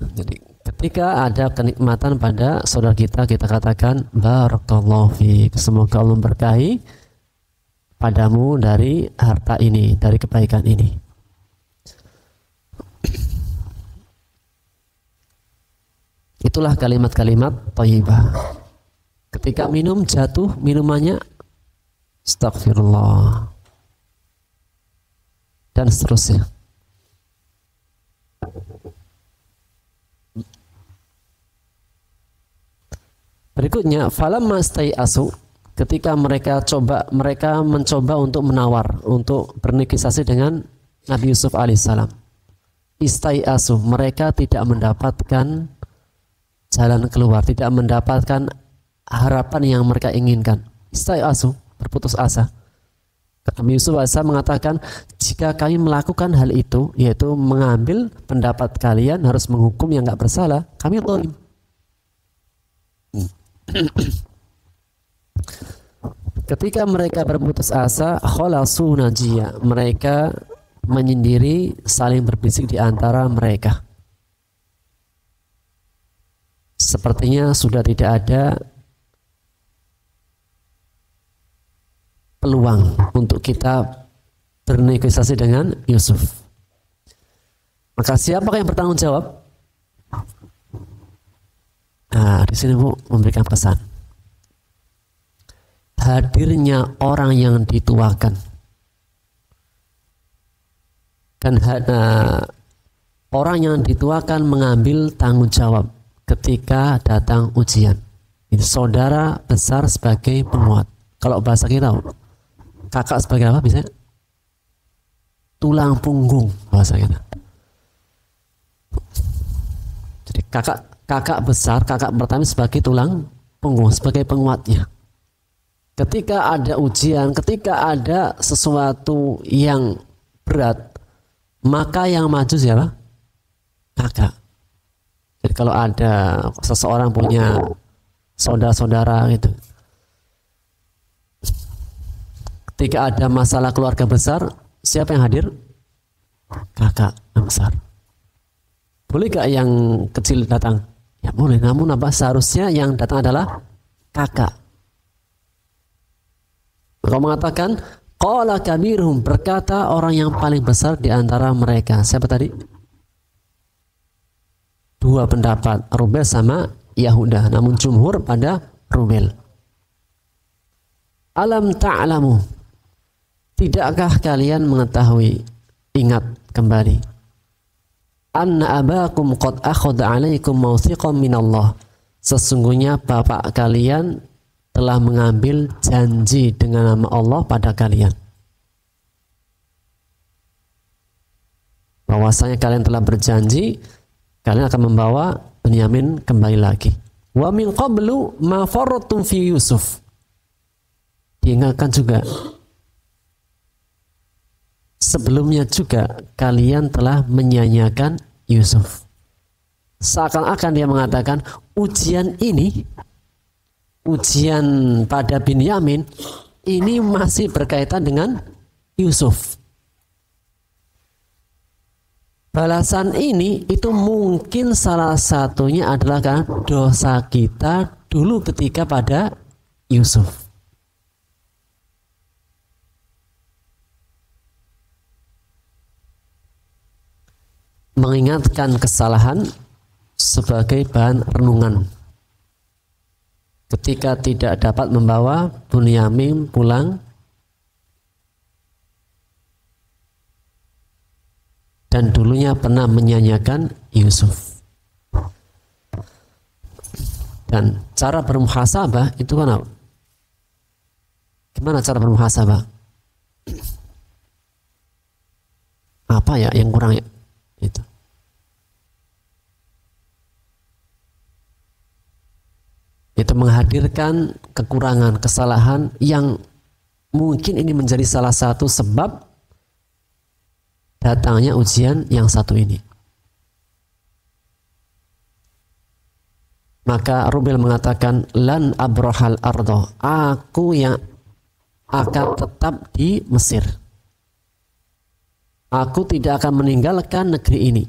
Jadi ketika ada kenikmatan pada saudara kita, kita katakan barakallahu fiik. Semoga Allah memberkahi padamu dari harta ini, dari kebaikan ini. Itulah kalimat-kalimat thayyibah. Ketika minum jatuh minumannya, astagfirullah, dan seterusnya. Berikutnya, falamma stai'asu, ketika mereka mencoba untuk menawar, untuk bernegosiasi dengan Nabi Yusuf alaihissalam. Istai'asu, mereka tidak mendapatkan jalan keluar, tidak mendapatkan harapan yang mereka inginkan. Istai'asu, berputus asa. Nabi Yusuf AS mengatakan, jika kami melakukan hal itu, yaitu mengambil pendapat kalian harus menghukum yang nggak bersalah, kami zalim. Ketika mereka berputus asa, khalasu najiyah, mereka menyendiri, saling berbisik di antara mereka. Sepertinya sudah tidak ada peluang untuk kita bernegosiasi dengan Yusuf. Maka siapakah yang bertanggung jawab? Nah, di sini Bu memberikan pesan. Hadirnya orang yang dituakan dan orang yang dituakan mengambil tanggung jawab ketika datang ujian. Itu saudara besar sebagai penguat. Kalau bahasa kita, kakak sebagai apa bisa? Tulang punggung bahasa kita. Jadi kakak besar, kakak pertama sebagai tulang punggung, sebagai penguatnya. Ketika ada ujian, ketika ada sesuatu yang berat, maka yang maju siapa? Kakak. Jadi kalau ada seseorang punya saudara-saudara gitu, ketika ada masalah keluarga besar, siapa yang hadir? Kakak yang besar. Boleh gak yang kecil datang? Ya boleh, namun apa? Seharusnya yang datang adalah kakak. Maka mengatakan, qala kabiruhum, berkata orang yang paling besar di antara mereka. Siapa tadi? Dua pendapat, Rubel sama Yahuda, namun jumhur pada Rubel. Alam ta'lamu, tidakkah kalian mengetahui, ingat kembali, anna abakum qad akhadha alaikum mawthiqan minallah, sesungguhnya bapak kalian telah mengambil janji dengan nama Allah pada kalian, bahwasanya kalian telah berjanji kalian akan membawa Benyamin kembali lagi. Wa min qablu ma farratum fi Yusuf, diingatkan juga sebelumnya juga kalian telah menyanyiakan Yusuf. Seakan-akan dia mengatakan ujian ini, ujian pada Binyamin ini masih berkaitan dengan Yusuf. Balasan ini itu mungkin salah satunya adalah kan dosa kita dulu ketika pada Yusuf. Mengingatkan kesalahan sebagai bahan renungan ketika tidak dapat membawa Bunyamin pulang dan dulunya pernah menyanyiakan Yusuf. Dan cara bermuhasabah itu kan apa? Gimana cara bermuhasabah? Apa ya yang kurang ya? Itu menghadirkan kekurangan, kesalahan yang mungkin ini menjadi salah satu sebab datangnya ujian yang satu ini. Maka Rubel mengatakan, lan abrahal ardo, aku yang akan tetap di Mesir, aku tidak akan meninggalkan negeri ini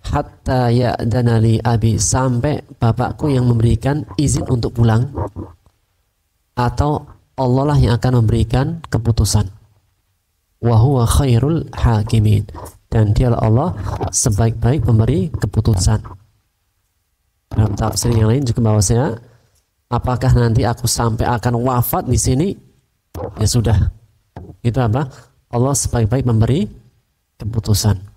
hatta ya'danali abi, sampai bapakku yang memberikan izin untuk pulang, atau Allah lah yang akan memberikan keputusan. Wa huwa khairul hakimin, dan dialah Allah sebaik-baik pemberi keputusan. Dalam tafsir yang lain juga bahwasanya apakah nanti aku sampai akan wafat di sini, ya sudah, itu apa? Allah sebaik-baik memberi keputusan.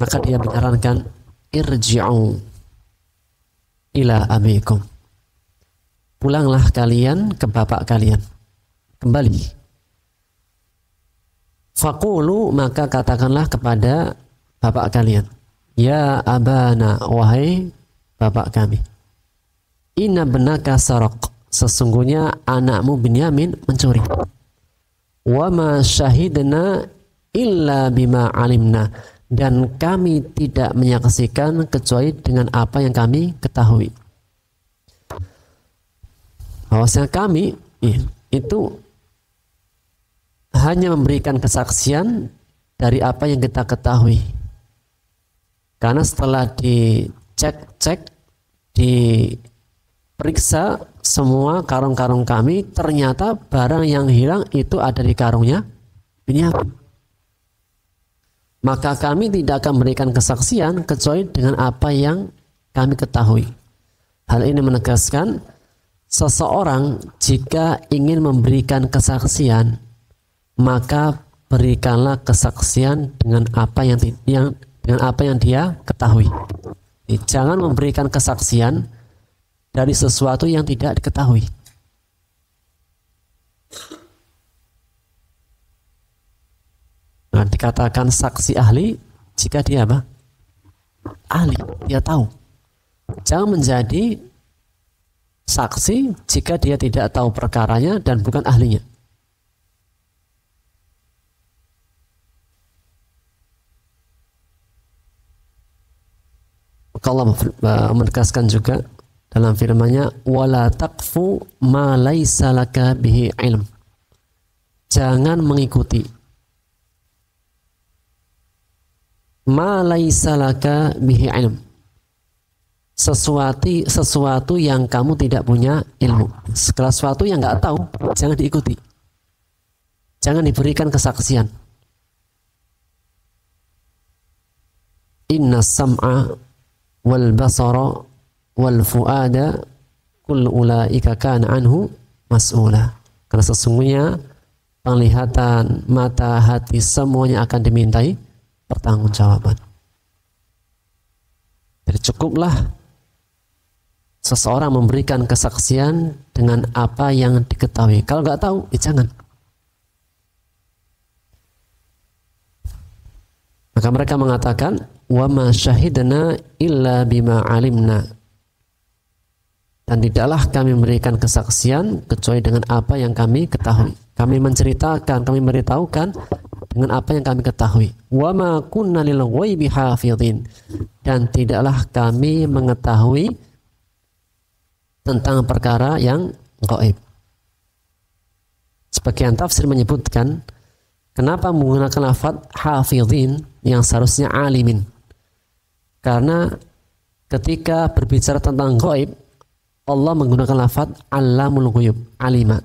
Maka dia menyarankan, irji'u ila abikum, pulanglah kalian ke bapak kalian, kembali. Faqulu, maka katakanlah kepada bapak kalian. Ya abana, wahai bapak kami. Inna benaka saraq, sesungguhnya anakmu Binyamin mencuri. Wa ma syahidna illa bima alimna, dan kami tidak menyaksikan kecuali dengan apa yang kami ketahui. Bahwasanya kami itu hanya memberikan kesaksian dari apa yang kita ketahui. Karena setelah dicek, diperiksa semua karung-karung kami, ternyata barang yang hilang itu ada di karungnya Binyamin. Maka kami tidak akan memberikan kesaksian kecuali dengan apa yang kami ketahui. Hal ini menegaskan seseorang jika ingin memberikan kesaksian, maka berikanlah kesaksian dengan apa yang dia ketahui. Jangan memberikan kesaksian dari sesuatu yang tidak diketahui. Nah, dikatakan saksi ahli jika dia apa? Ahli, dia tahu. Jangan menjadi saksi jika dia tidak tahu perkaranya dan bukan ahlinya. Allah menegaskan juga dalam firman-Nya, wala taqfu ma laisa laka bihi ilm. Jangan mengikuti ma laisa laka bihi ilm, sesuatu yang kamu tidak punya ilmu. Segala sesuatu yang nggak tahu jangan diikuti, jangan diberikan kesaksian. Inna sam'a wal basara wal fuada kullu ulaika kana anhu mas'ula. Karena sesungguhnya penglihatan, mata, hati semuanya akan dimintai pertanggungjawaban. Jadi cukuplah seseorang memberikan kesaksian dengan apa yang diketahui. Kalau nggak tahu, jangan. Maka mereka mengatakan, wa ma syahidna illa bima alimna, dan tidaklah kami memberikan kesaksian kecuali dengan apa yang kami ketahui. Kami menceritakan, kami memberitahukan dengan apa yang kami ketahui. Wa ma kunna lil ghaibi hafidhin, dan tidaklah kami mengetahui tentang perkara yang gaib. Sebagian tafsir menyebutkan kenapa menggunakan lafaz hafidhin yang seharusnya alimin. Karena ketika berbicara tentang gaib, Allah menggunakan lafaz alamul ghuyub, alima.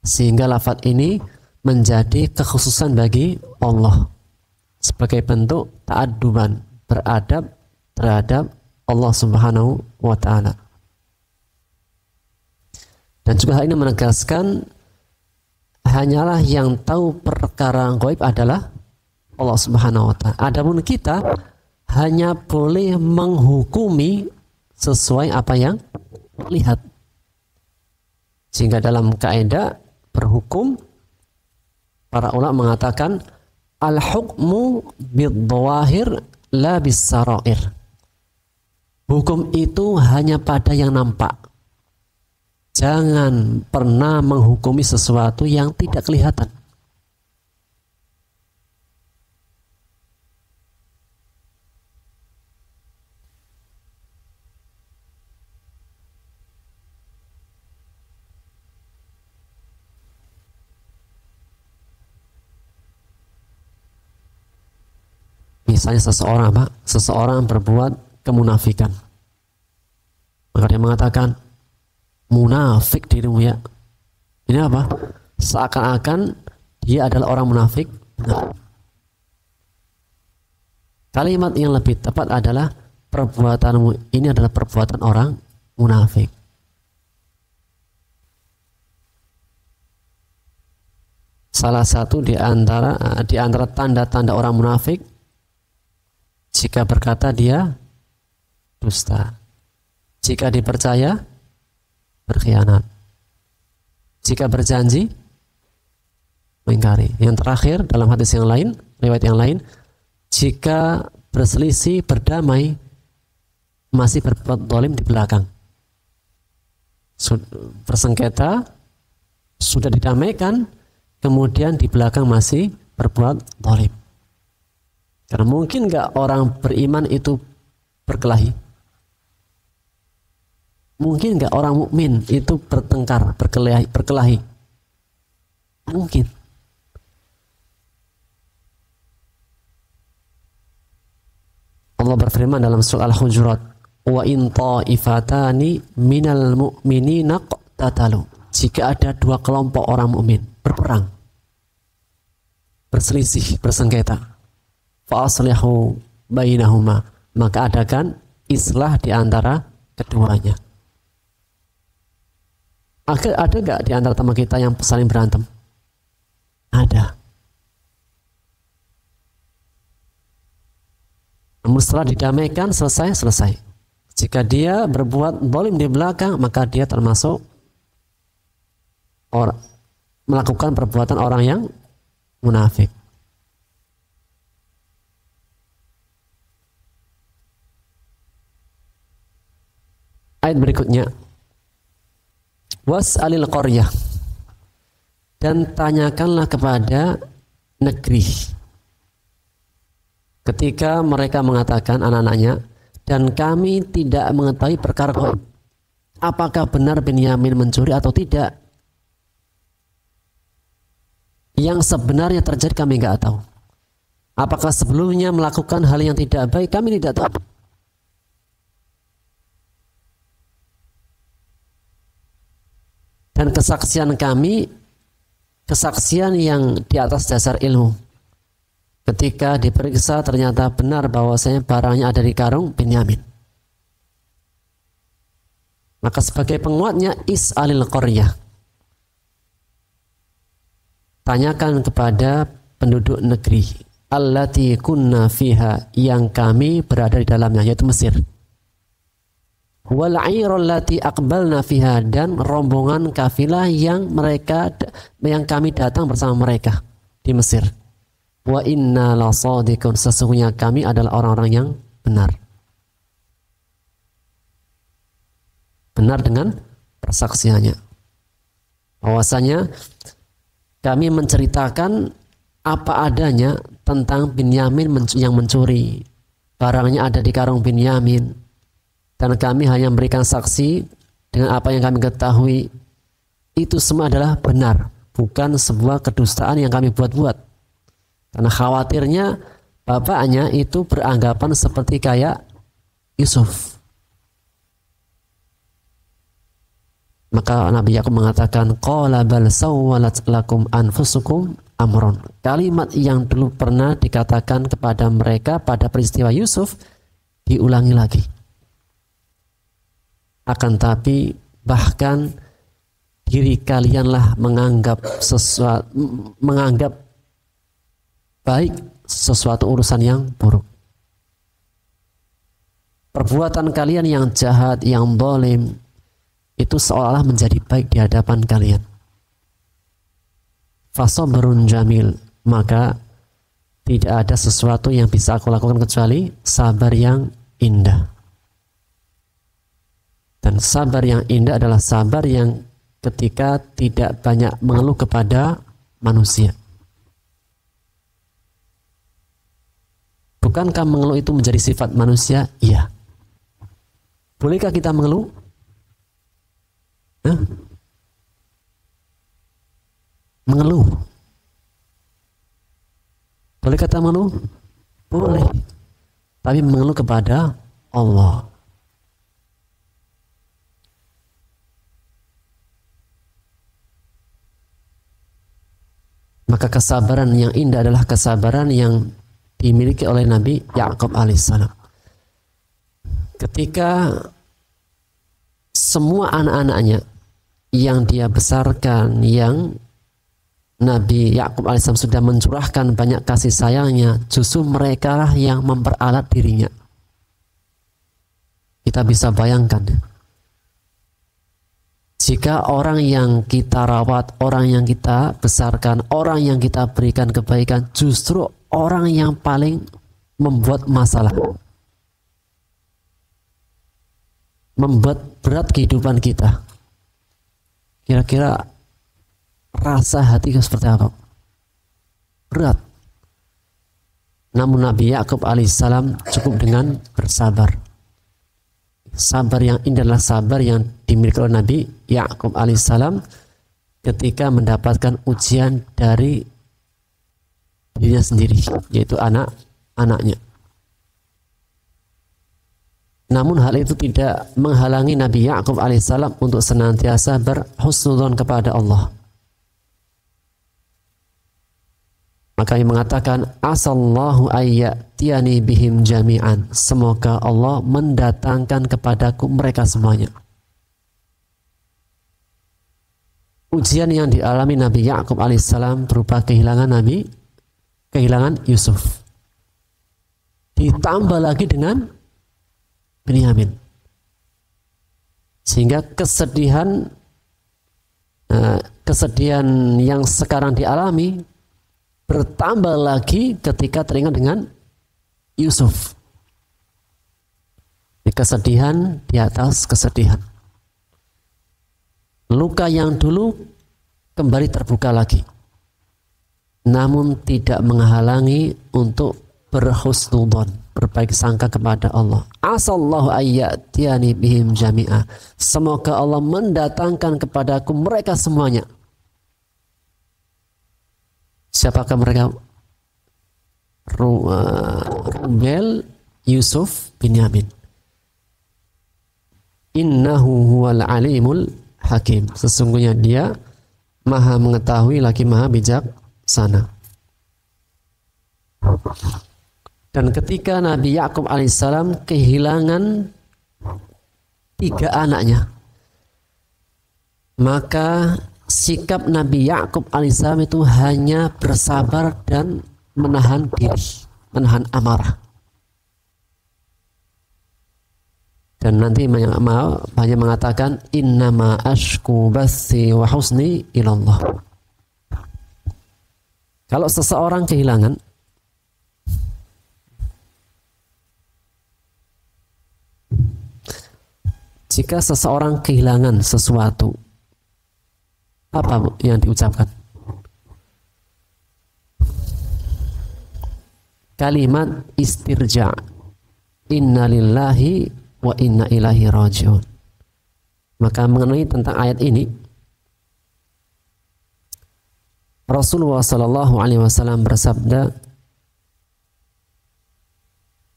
Sehingga lafaz ini menjadi kekhususan bagi Allah sebagai bentuk ta'adduban, beradab terhadap Allah Subhanahu wa ta'ala. Dan juga hal ini menegaskan hanyalah yang tahu perkara gaib adalah Allah Subhanahu wa ta'ala. Adapun kita hanya boleh menghukumi sesuai apa yang lihat. Sehingga dalam kaidah berhukum, para ulama mengatakan al-hukmu bid-dhawahir la bis-sarair. Hukum itu hanya pada yang nampak. Jangan pernah menghukumi sesuatu yang tidak kelihatan. Misalnya seseorang berbuat kemunafikan, maka dia mengatakan, munafik dirimu ya. Ini apa? Seakan-akan dia adalah orang munafik. Nah, kalimat yang lebih tepat adalah perbuatanmu ini adalah perbuatan orang munafik. Salah satu di antara tanda-tanda orang munafik, jika berkata dia dusta, jika dipercaya berkhianat, jika berjanji mengingkari. Yang terakhir dalam hadis yang lain, riwayat yang lain, jika berselisih, berdamai, masih berbuat zalim di belakang. Bersengketa, sudah didamaikan, kemudian di belakang masih berbuat zalim. Karena mungkin nggak orang beriman itu berkelahi? Mungkin nggak orang mukmin itu bertengkar, berkelahi? Mungkin. Allah berfirman dalam surah Al-Hujurat, wa in ta'ifatani minal mu'minina qatatalu. Jika ada dua kelompok orang mukmin berperang, berselisih, bersengketa, fa aslihu bainahuma, maka adakan islah di antara keduanya. Ada nggak di antara teman kita yang saling berantem? Ada. Namun setelah didamaikan, selesai. Jika dia berbuat zalim di belakang, maka dia termasuk melakukan perbuatan orang yang munafik. Ayat berikutnya, was'alil qaryah, dan tanyakanlah kepada negeri. Ketika mereka mengatakan anak-anaknya, dan kami tidak mengetahui perkara gaib, apakah benar Binyamin mencuri atau tidak? Yang sebenarnya terjadi kami nggak tahu. Apakah sebelumnya melakukan hal yang tidak baik, kami tidak tahu. Dan kesaksian kami, kesaksian yang di atas dasar ilmu. Ketika diperiksa ternyata benar bahwasanya barangnya ada di karung Binyamin. Maka sebagai penguatnya, is'alil qaryah, tanyakan kepada penduduk negeri, allati kunna fiha, yang kami berada di dalamnya, yaitu Mesir. Wal 'airul lati aqbalna fiha, dan rombongan kafilah yang kami datang bersama mereka di Mesir. Wa inna lasadiqun, sesungguhnya kami adalah orang-orang yang benar. Benar dengan persaksiannya. Bahwasanya kami menceritakan apa adanya tentang Binyamin yang mencuri. Barangnya ada di karung Binyamin. Dan kami hanya memberikan saksi dengan apa yang kami ketahui. Itu semua adalah benar, bukan sebuah kedustaan yang kami buat-buat. Karena khawatirnya bapaknya itu beranggapan seperti kayak Yusuf. Maka Nabi Yakub mengatakan, qala bal sawwalat lakum anfusukum amron. Kalimat yang dulu pernah dikatakan kepada mereka pada peristiwa Yusuf diulangi lagi. Akan tapi bahkan diri kalianlah menganggap baik sesuatu urusan yang buruk. Perbuatan kalian yang jahat, yang zalim, itu seolah-olah menjadi baik di hadapan kalian. Fasabrun jamil, maka tidak ada sesuatu yang bisa aku lakukan kecuali sabar yang indah. Dan sabar yang indah adalah sabar yang ketika tidak banyak mengeluh kepada manusia. Bukankah mengeluh itu menjadi sifat manusia? Iya. Bolehkah kita mengeluh? Mengeluh. Boleh kata mengeluh? Boleh. Tapi mengeluh kepada Allah. Maka kesabaran yang indah adalah kesabaran yang dimiliki oleh Nabi Yakub alaihissalam. Ketika semua anak-anaknya yang dia besarkan, yang Nabi Yakub alaihissalam sudah mencurahkan banyak kasih sayangnya, justru mereka lah yang memperalat dirinya. Kita bisa bayangkan, jika orang yang kita rawat, orang yang kita besarkan, orang yang kita berikan kebaikan, justru orang yang paling membuat masalah, membuat berat kehidupan kita. Kira-kira rasa hati seperti apa? Berat. Namun Nabi Yakub alaihissalam cukup dengan bersabar. Sabar yang indah adalah sabar yang dimiliki oleh Nabi Yakub alaihissalam ketika mendapatkan ujian dari dirinya sendiri, yaitu anak-anaknya. Namun hal itu tidak menghalangi Nabi Yakub alaihissalam untuk senantiasa berhusnudzon kepada Allah. Maka ia mengatakan, asallahu ayyatiyani bihim jami'an. Semoga Allah mendatangkan kepadaku mereka semuanya. Ujian yang dialami Nabi Yakub alaihissalam berupa kehilangan Yusuf. Ditambah lagi dengan Binyamin. Sehingga kesedihan yang sekarang dialami bertambah lagi ketika teringat dengan Yusuf. Kesedihan di atas kesedihan. Luka yang dulu kembali terbuka lagi. Namun tidak menghalangi untuk berhusnudzon, berbaik sangka kepada Allah. Asallahu ayyatiyani bihim jami'ah. Semoga Allah mendatangkan kepadaku mereka semuanya. Siapakah mereka? Rubel, Yusuf, Binyamin. Innahu huwal alimul hakim. Sesungguhnya dia maha mengetahui lagi maha bijaksana. Dan ketika Nabi Yakub alaihissalam kehilangan 3 anaknya, maka sikap Nabi Yakub alaihissalam itu hanya bersabar dan menahan diri, menahan amarah. Dan nanti banyak mengatakan innama ashku bathi wa husni ilallah. Kalau seseorang kehilangan, jika seseorang kehilangan sesuatu, apa yang diucapkan? Kalimat istirja. Inna lillahi wa inna ilaihi rajiun. Maka mengenai tentang ayat ini, Rasulullah sallallahu alaihi wasallam bersabda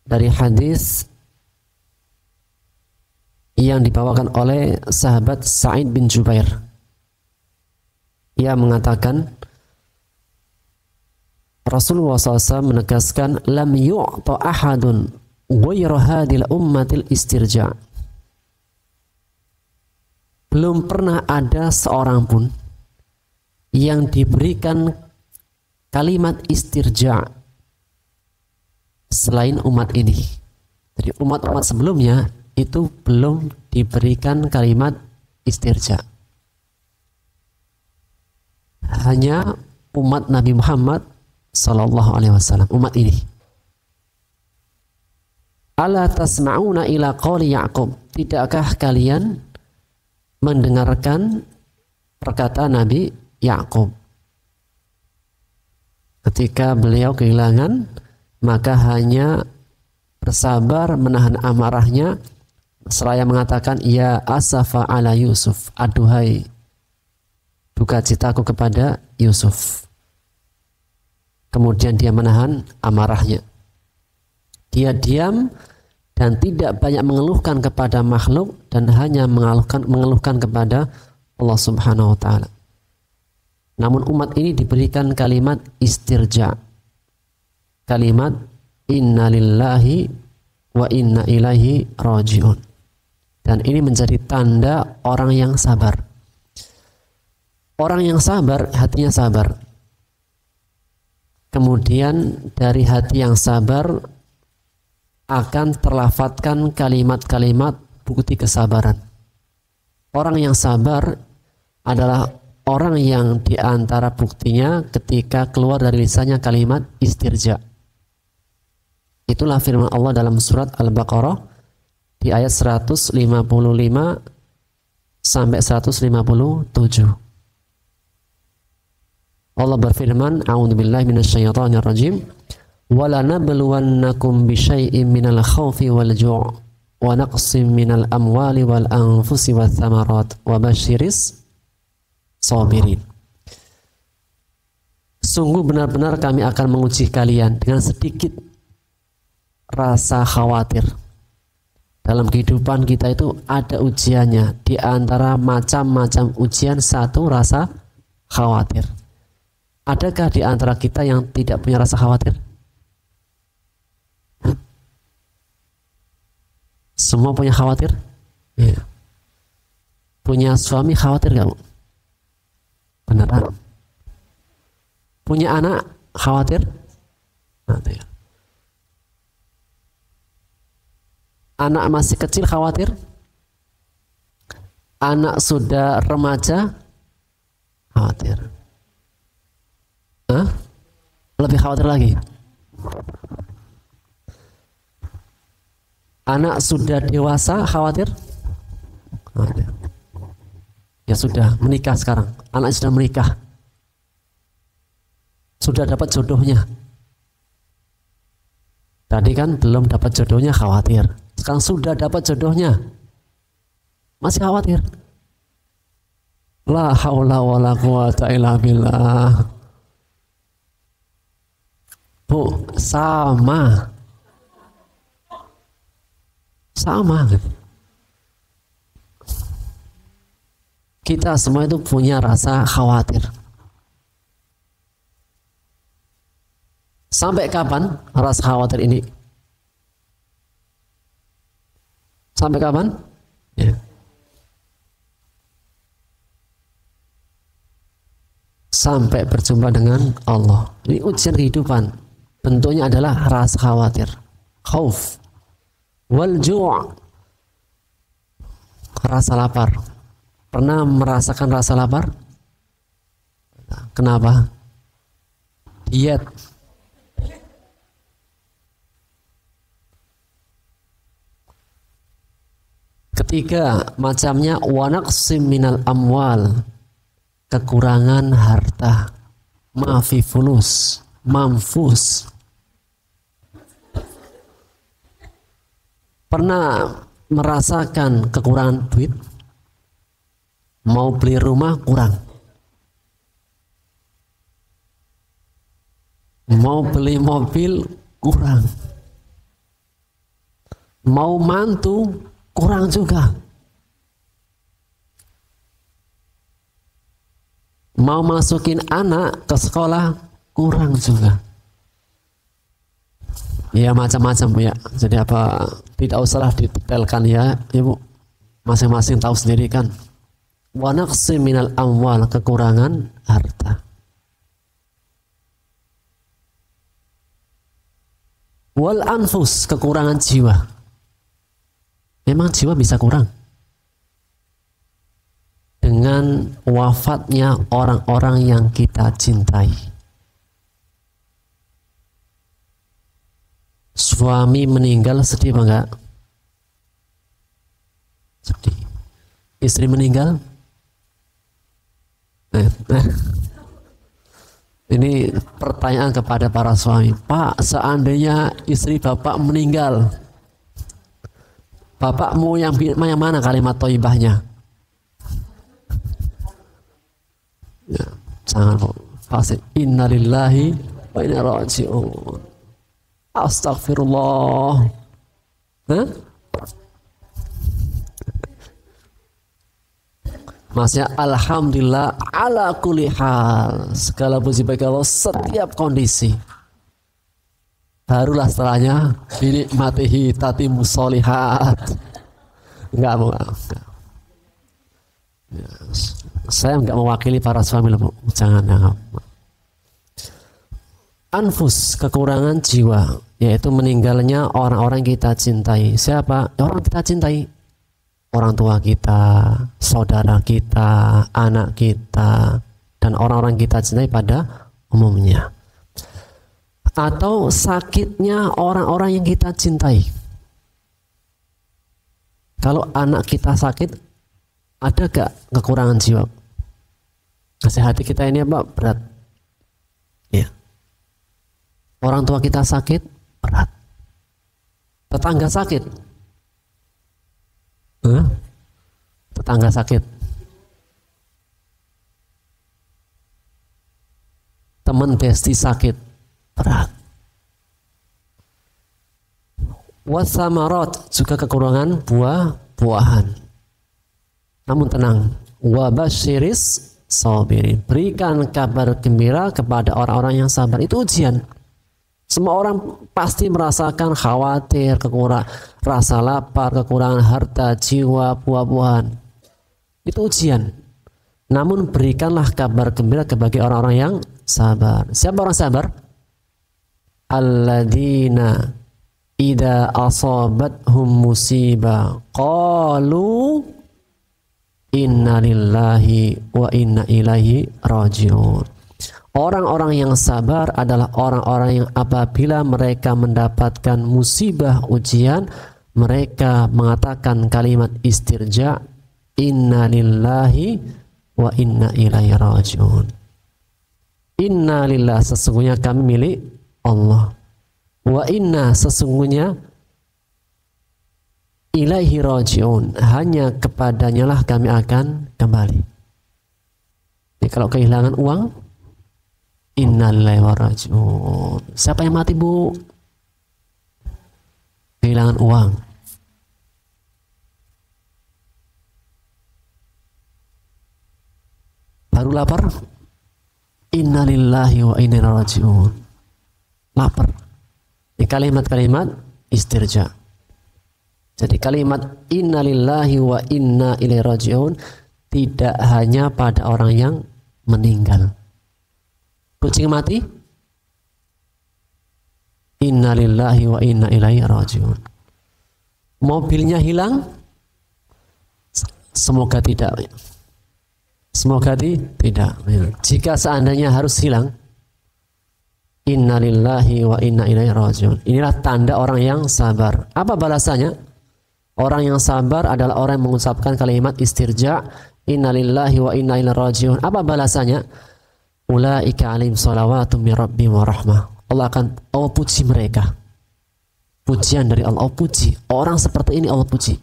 dari hadis yang dibawakan oleh sahabat Sa'id bin Jubair. Ia mengatakan, Rasulullah SAW menegaskan, lam yu'ta ahadun ghayra hadil ummatil istirja. Belum pernah ada seorang pun yang diberikan kalimat istirja selain umat ini. Jadi umat-umat sebelumnya itu belum diberikan kalimat istirja. Hanya umat Nabi Muhammad sallallahu alaihi wasallam, umat ini. Ala tasma'una ila qawli Ya'qub. Tidakkah kalian mendengarkan perkataan Nabi Ya'qub ketika beliau kehilangan, maka hanya bersabar menahan amarahnya seraya mengatakan, ya asafa ala Yusuf, aduhai duka citaku kepada Yusuf. Kemudian dia menahan amarahnya. Dia diam dan tidak banyak mengeluhkan kepada makhluk dan hanya mengeluhkan kepada Allah Subhanahu wa taala. Namun umat ini diberikan kalimat istirja. Kalimat inna lillahi wa inna ilaihi rajiun. Dan ini menjadi tanda orang yang sabar. Orang yang sabar, hatinya sabar. Kemudian dari hati yang sabar akan terlafadzkan kalimat-kalimat bukti kesabaran. Orang yang sabar adalah orang yang diantara buktinya ketika keluar dari lisannya kalimat istirja. Itulah firman Allah dalam surat Al-Baqarah di ayat 155 sampai 157. Allah berfirman, A'udzubillahi minasyaitonir rajim. Wala nabluwannakum bisyai'im minal khaufi wal ju' wa naqsim minal amwali wal anfusi wath thamarat wa basyiris sabirin. Sungguh benar-benar kami akan menguji kalian dengan sedikit rasa khawatir. Dalam kehidupan kita itu ada ujiannya. Di antara macam-macam ujian, satu rasa khawatir. Adakah di antara kita yang tidak punya rasa khawatir? Semua punya khawatir? Ya. Punya suami khawatir gak, Bu? Beneran? Punya anak khawatir? Nanti. Anak masih kecil khawatir? Anak sudah remaja khawatir? Hah? Lebih khawatir lagi? Anak sudah dewasa khawatir? Khawatir. Ya sudah menikah sekarang. Anak sudah menikah. Sudah dapat jodohnya. Tadi kan belum dapat jodohnya khawatir. Sekarang sudah dapat jodohnya. Masih khawatir. La haula wala quwata illa billah. Bu, sama. Sama. Kita semua itu punya rasa khawatir. Sampai kapan rasa khawatir ini? Sampai kapan? Ya. Sampai berjumpa dengan Allah. Ini ujian kehidupan. Bentuknya adalah rasa khawatir. Khauf. Wal ju'. Rasa lapar. Pernah merasakan rasa lapar? Kenapa? Diet. Ketiga, macamnya wa naqsim minal amwal. Kekurangan harta. Maafi fulus. Mamfus. Pernah merasakan kekurangan duit? Mau beli rumah kurang. Mau beli mobil kurang. Mau mantu kurang juga. Mau masukin anak ke sekolah kurang juga. Ya macam-macam, Bu, ya. Jadi apa, tidak usahlah didetailkan ya, Ibu. Masing-masing tahu sendiri kan. Wa naqsim minal amwal, kekurangan harta. Wal anfus, kekurangan jiwa. Memang jiwa bisa kurang. Dengan wafatnya orang-orang yang kita cintai. Suami meninggal sedih apa enggak? Sedih. Istri meninggal? Ini pertanyaan kepada para suami. Pak, seandainya istri Bapak meninggal, Bapak mau yang mana kalimat thayyibahnya? Ya, jangan pasti innalillahi wa inna ilaihi raji'un. Astagfirullah. Hah? Maksudnya alhamdulillah ala kulli hal. Segala puji bagi Allah setiap kondisi. Barulah setelahnya binikmatihi tatimu sholihat. Enggak. Ya, saya enggak mewakili para suami, Bu. Jangan ya. Anfus, kekurangan jiwa, yaitu meninggalnya orang-orang kita cintai. Siapa? Orang kita cintai. Orang tua kita, saudara kita, anak kita, dan orang-orang kita cintai pada umumnya. atau sakitnya orang-orang yang kita cintai. Kalau anak kita sakit, ada gak kekurangan jiwa? Hati kita ini apa? Berat. Ya. Orang tua kita sakit, berat. Tetangga sakit. Tetangga sakit. Teman besti sakit, berat. Wasamarat, juga kekurangan buah-buahan. Namun tenang, wabashiris sabirin, berikan kabar gembira kepada orang-orang yang sabar. Itu ujian. Semua orang pasti merasakan khawatir, rasa lapar, kekurangan harta, jiwa, buah-buahan. Itu ujian. Namun berikanlah kabar gembira bagi orang-orang yang sabar. Siapa orang sabar? Alladzina idza asabathum musibah qalu inna lillahi wa inna ilaihi rajiun. Orang-orang yang sabar adalah orang-orang yang apabila mereka mendapatkan musibah ujian, mereka mengatakan kalimat istirja, inna lillahi wa inna ilaihi rajiun. Inna lillah, sesungguhnya kami milik Allah. Wa inna, sesungguhnya ilaihi rajiun, hanya kepadanya lah kami akan kembali. Jadi kalau kehilangan uang, inna lillahi wa rajiun. Siapa yang mati, Bu? Kehilangan uang. Baru lapar, inna lillahi wa inna ilaihi rajiun. Lapar. Di kalimat-kalimat istirja. Jadi kalimat inna lillahi wa inna ilaihi rajiun tidak hanya pada orang yang meninggal. Kucing mati, inna lillahi wa inna ilaihi rajiun. Mobilnya hilang, semoga tidak. Semoga tidak. Jika seandainya harus hilang, inna lillahi wa inna ilaihi rajiun. Inilah tanda orang yang sabar. Apa balasannya? Orang yang sabar adalah orang yang mengucapkan kalimat istirja, inna lillahi wa inna ilaihi rajiun. Apa balasannya? Ulaika alim salawatum min rabbihim wa rahmah. Allah puji mereka. Pujian dari Allah, puji. Orang seperti ini Allah puji.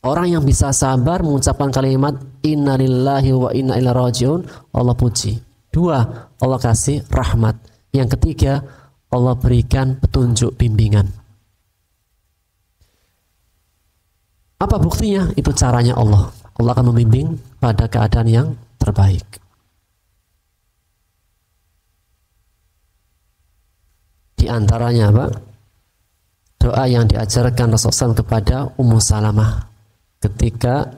Orang yang bisa sabar mengucapkan kalimat inna lillahi wa inna ilaihi rajiun, Allah puji. Dua, Allah kasih rahmat. Yang ketiga, Allah berikan petunjuk bimbingan. Apa buktinya? Itu caranya Allah. Allah akan membimbing pada keadaan yang terbaik. Di antaranya apa? Doa yang diajarkan Rasulullah SAW kepada Ummu Salamah ketika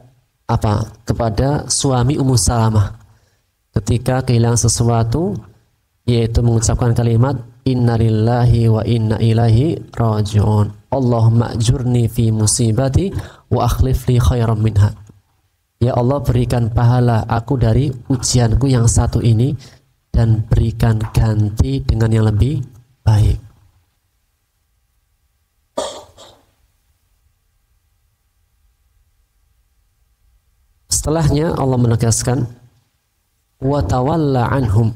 kepada suami Ummu Salamah ketika kehilangan sesuatu, yaitu mengucapkan kalimat inna lillahi wa inna ilaihi rajiun. Allahumma ajurni fi musibati wa akhlif li khairan minha. Ya Allah, berikan pahala aku dari ujianku yang satu ini dan berikan ganti dengan yang lebih baik. Setelahnya Allah menegaskan wa tawalla anhum.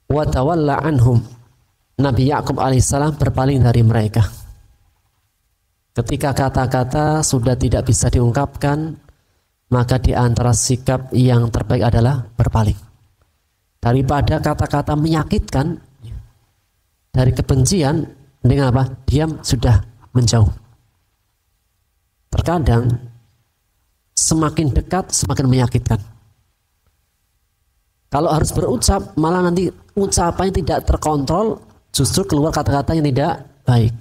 Wa tawalla anhum. Nabi Yakub alaihissalam berpaling dari mereka. Ketika kata-kata sudah tidak bisa diungkapkan, maka di antara sikap yang terbaik adalah berpaling. Daripada kata-kata menyakitkan, dari kebencian, dengan apa? Diam, sudah menjauh. Terkadang semakin dekat semakin menyakitkan. Kalau harus berucap, malah nanti ucapannya tidak terkontrol, justru keluar kata-kata yang tidak baik.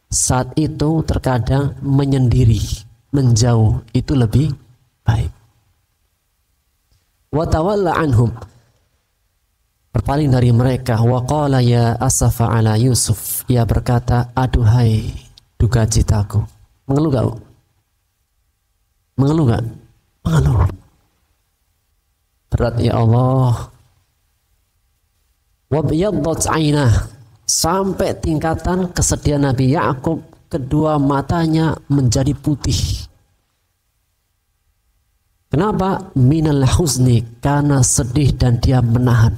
Saat itu terkadang menyendiri, menjauh, itu lebih baik. Wa tawalla anhum, berpaling dari mereka. Wa qala ya asafa ala Yusuf, ia berkata, aduhai duka citaku. Mengeluh gak? Mengeluh gak? Mengeluh. berat ya Allah. Wabyaddat ainah, sampai tingkatan kesedihan Nabi Yakub, kedua matanya menjadi putih. Kenapa? Minal huzni, karena sedih dan dia menahan.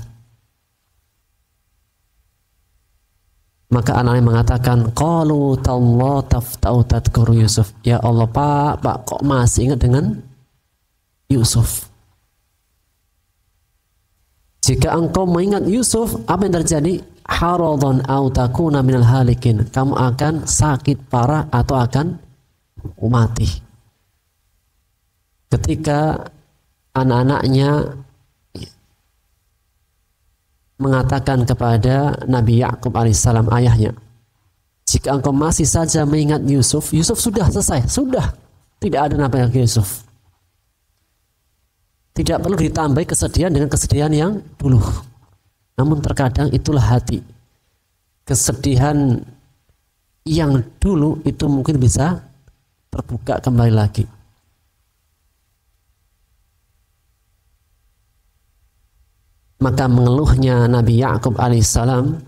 Maka anaknya mengatakan, qalu tallah taftau tadhkuru Yusuf. Ya Allah Pak kok masih ingat dengan Yusuf? Jika engkau mengingat Yusuf, apa yang terjadi? Haradhan au takuna minal halikin. Kamu akan sakit parah atau akan mati. Ketika anak-anaknya mengatakan kepada Nabi Yakub alaihissalam, ayahnya, jika engkau masih saja mengingat Yusuf, Yusuf sudah selesai, sudah tidak ada Nabi Yusuf. Tidak perlu ditambah kesedihan dengan kesedihan yang dulu. Namun terkadang itulah hati. Kesedihan yang dulu itu mungkin bisa terbuka kembali lagi. Maka mengeluhnya Nabi Yakub alaihissalam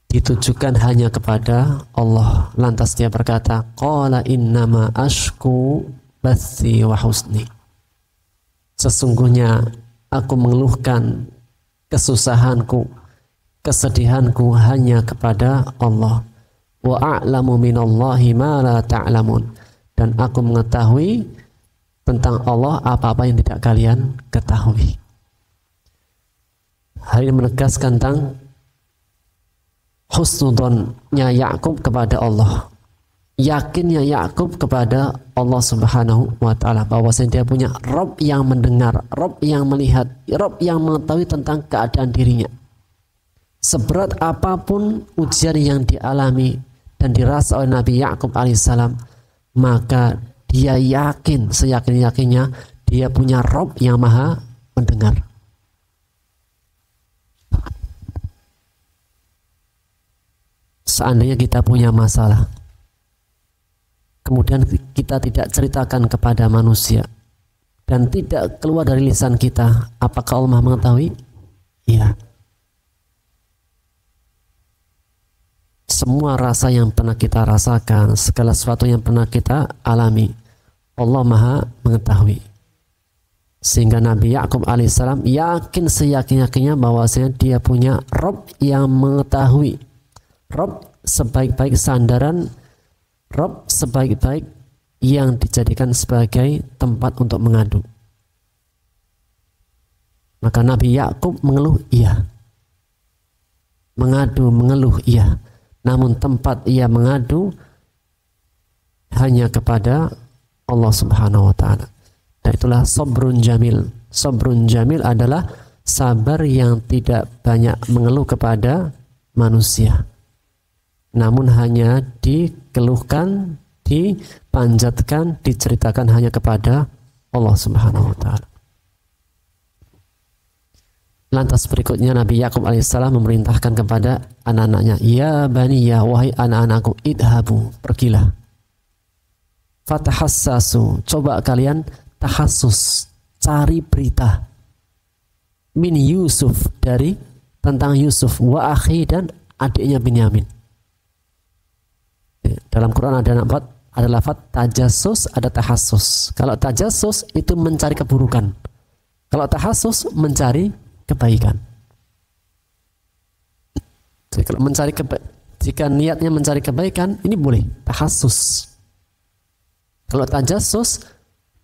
ditujukan hanya kepada Allah. Lantas dia berkata, qala innama ashku bathi wa husni. Sesungguhnya aku mengeluhkan kesusahanku, kesedihanku hanya kepada Allah. Wa a'lamu minallahi ma la ta'lamun. Dan aku mengetahui tentang Allah apa-apa yang tidak kalian ketahui. Hal ini menegaskan tentang husnudonnya Yakub kepada Allah. Yakinnya Yakub kepada Allah Subhanahu wa Ta'ala, bahwasanya dia punya Rabb yang mendengar, Rabb yang melihat, Rabb yang mengetahui tentang keadaan dirinya. Seberat apapun ujian yang dialami dan dirasa oleh Nabi Yakub alaihissalam, maka dia yakin, seyakin-yakinnya dia punya Rabb yang maha mendengar. Seandainya kita punya masalah, kemudian kita tidak ceritakan kepada manusia dan tidak keluar dari lisan kita, apakah Allah Maha mengetahui? Iya. Semua rasa yang pernah kita rasakan, segala sesuatu yang pernah kita alami, Allah Maha mengetahui. Sehingga Nabi Yakub alaihissalam yakin seyakin-yakinnya bahwasanya dia punya Rabb yang mengetahui, Rabb sebaik-baik sandaran, Rabb sebaik-baik yang dijadikan sebagai tempat untuk mengadu. Maka Nabi Yakub mengeluh, iya. Mengadu, mengeluh, iya. Namun tempat ia mengadu hanya kepada Allah Subhanahu wa Ta'ala. Dan itulah sabrun jamil. Sabrun jamil adalah sabar yang tidak banyak mengeluh kepada manusia, namun hanya dikeluhkan, dipanjatkan, diceritakan hanya kepada Allah Subhanahu wa Ta'ala. Lantas berikutnya Nabi Yakub alaihissalam memerintahkan kepada anak-anaknya, ya bani, ya wahai anak-anakku, idhabu, pergilah. Fatahassasu, coba kalian tahassus, cari berita. Min Yusuf, dari tentang Yusuf, wa akhi, dan adiknya Binyamin. Dalam Quran ada lafaz tajassus, ada tahassus. Kalau tajassus itu mencari keburukan, kalau tahassus mencari kebaikan. Jadi kalau jika niatnya mencari kebaikan, ini boleh tahassus. Kalau tajassus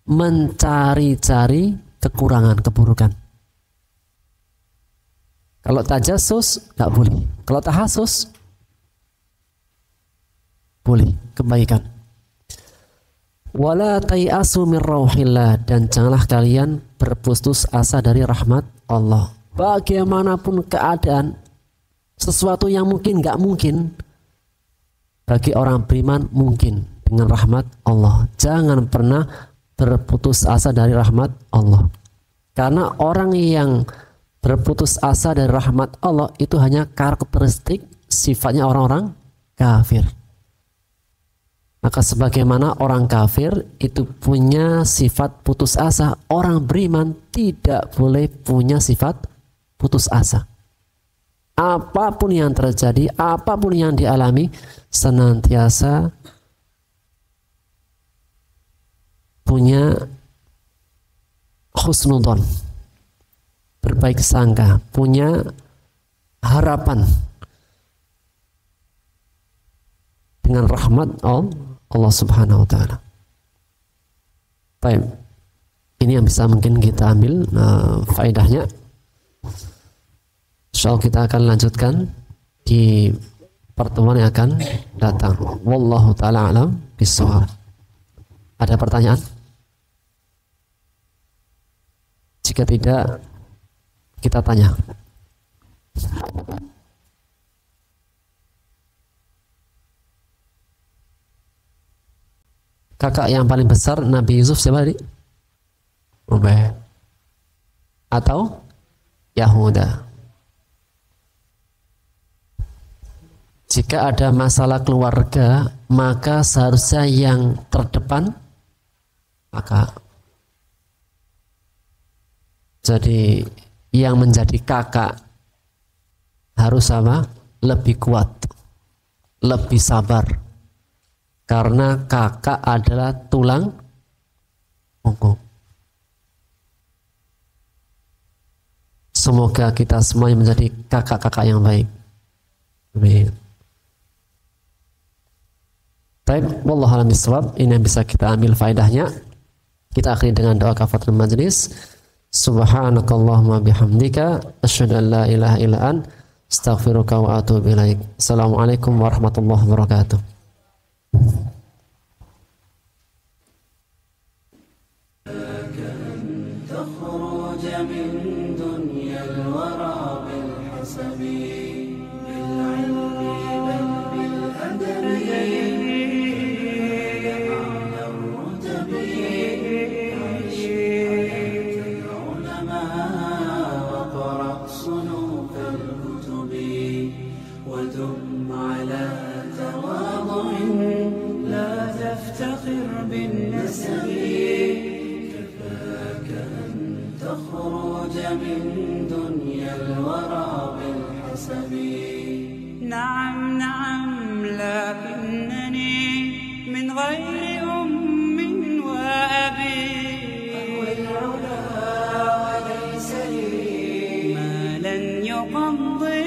mencari-cari kekurangan, keburukan. Kalau tajassus nggak boleh. Kalau tahassus boleh, kebaikan. Wala tayasu min rauhillah, dan janganlah kalian berputus asa dari rahmat Allah. Bagaimanapun keadaan, sesuatu yang mungkin nggak mungkin, bagi orang beriman mungkin dengan rahmat Allah. Jangan pernah berputus asa dari rahmat Allah. Karena orang yang berputus asa dari rahmat Allah itu hanya karakteristik sifatnya orang-orang kafir. Maka sebagaimana orang kafir itu punya sifat putus asa, orang beriman tidak boleh punya sifat putus asa. Apapun yang terjadi, apapun yang dialami, senantiasa punya husnudon, berbaik sangka, punya harapan dengan rahmat Allah Subhanahu wa taala. Baik. Ini yang bisa mungkin kita ambil faedahnya. Insyaallah kita akan lanjutkan di pertemuan yang akan datang. Wallahu taala alam bissawab. Ada pertanyaan? Jika tidak, kita tanya. Kakak yang paling besar Nabi Yusuf siapa tadi? Ubay atau Yahuda? Jika ada masalah keluarga, maka seharusnya yang terdepan kakak. Jadi yang menjadi kakak harus sama, lebih kuat, lebih sabar. Karena kakak adalah tulang punggung. Semoga kita semuanya menjadi kakak-kakak yang baik. Amin. Baik, wallahu a'lam bishawab. Ini yang bisa kita ambil faedahnya. Kita akhiri dengan doa kafaratul majlis. Subhanakallahumma bihamdika asyhadu an la ilaha illa anta astaghfiruka wa atubu ilaik. Assalamualaikum warahmatullahi wabarakatuh. تخرج من دنيا الورى بالحسب بالعلم بل بالأدب على الرتب عيش حياة العلماء وقرأ صنوف الكتب ودم على تواضع لا تفتخر بالنسب تخرج من دنيا الورى بالحسب نعم نعم لكنني من غير أم وأبي أهوي العلا وليس لي مالا يقضي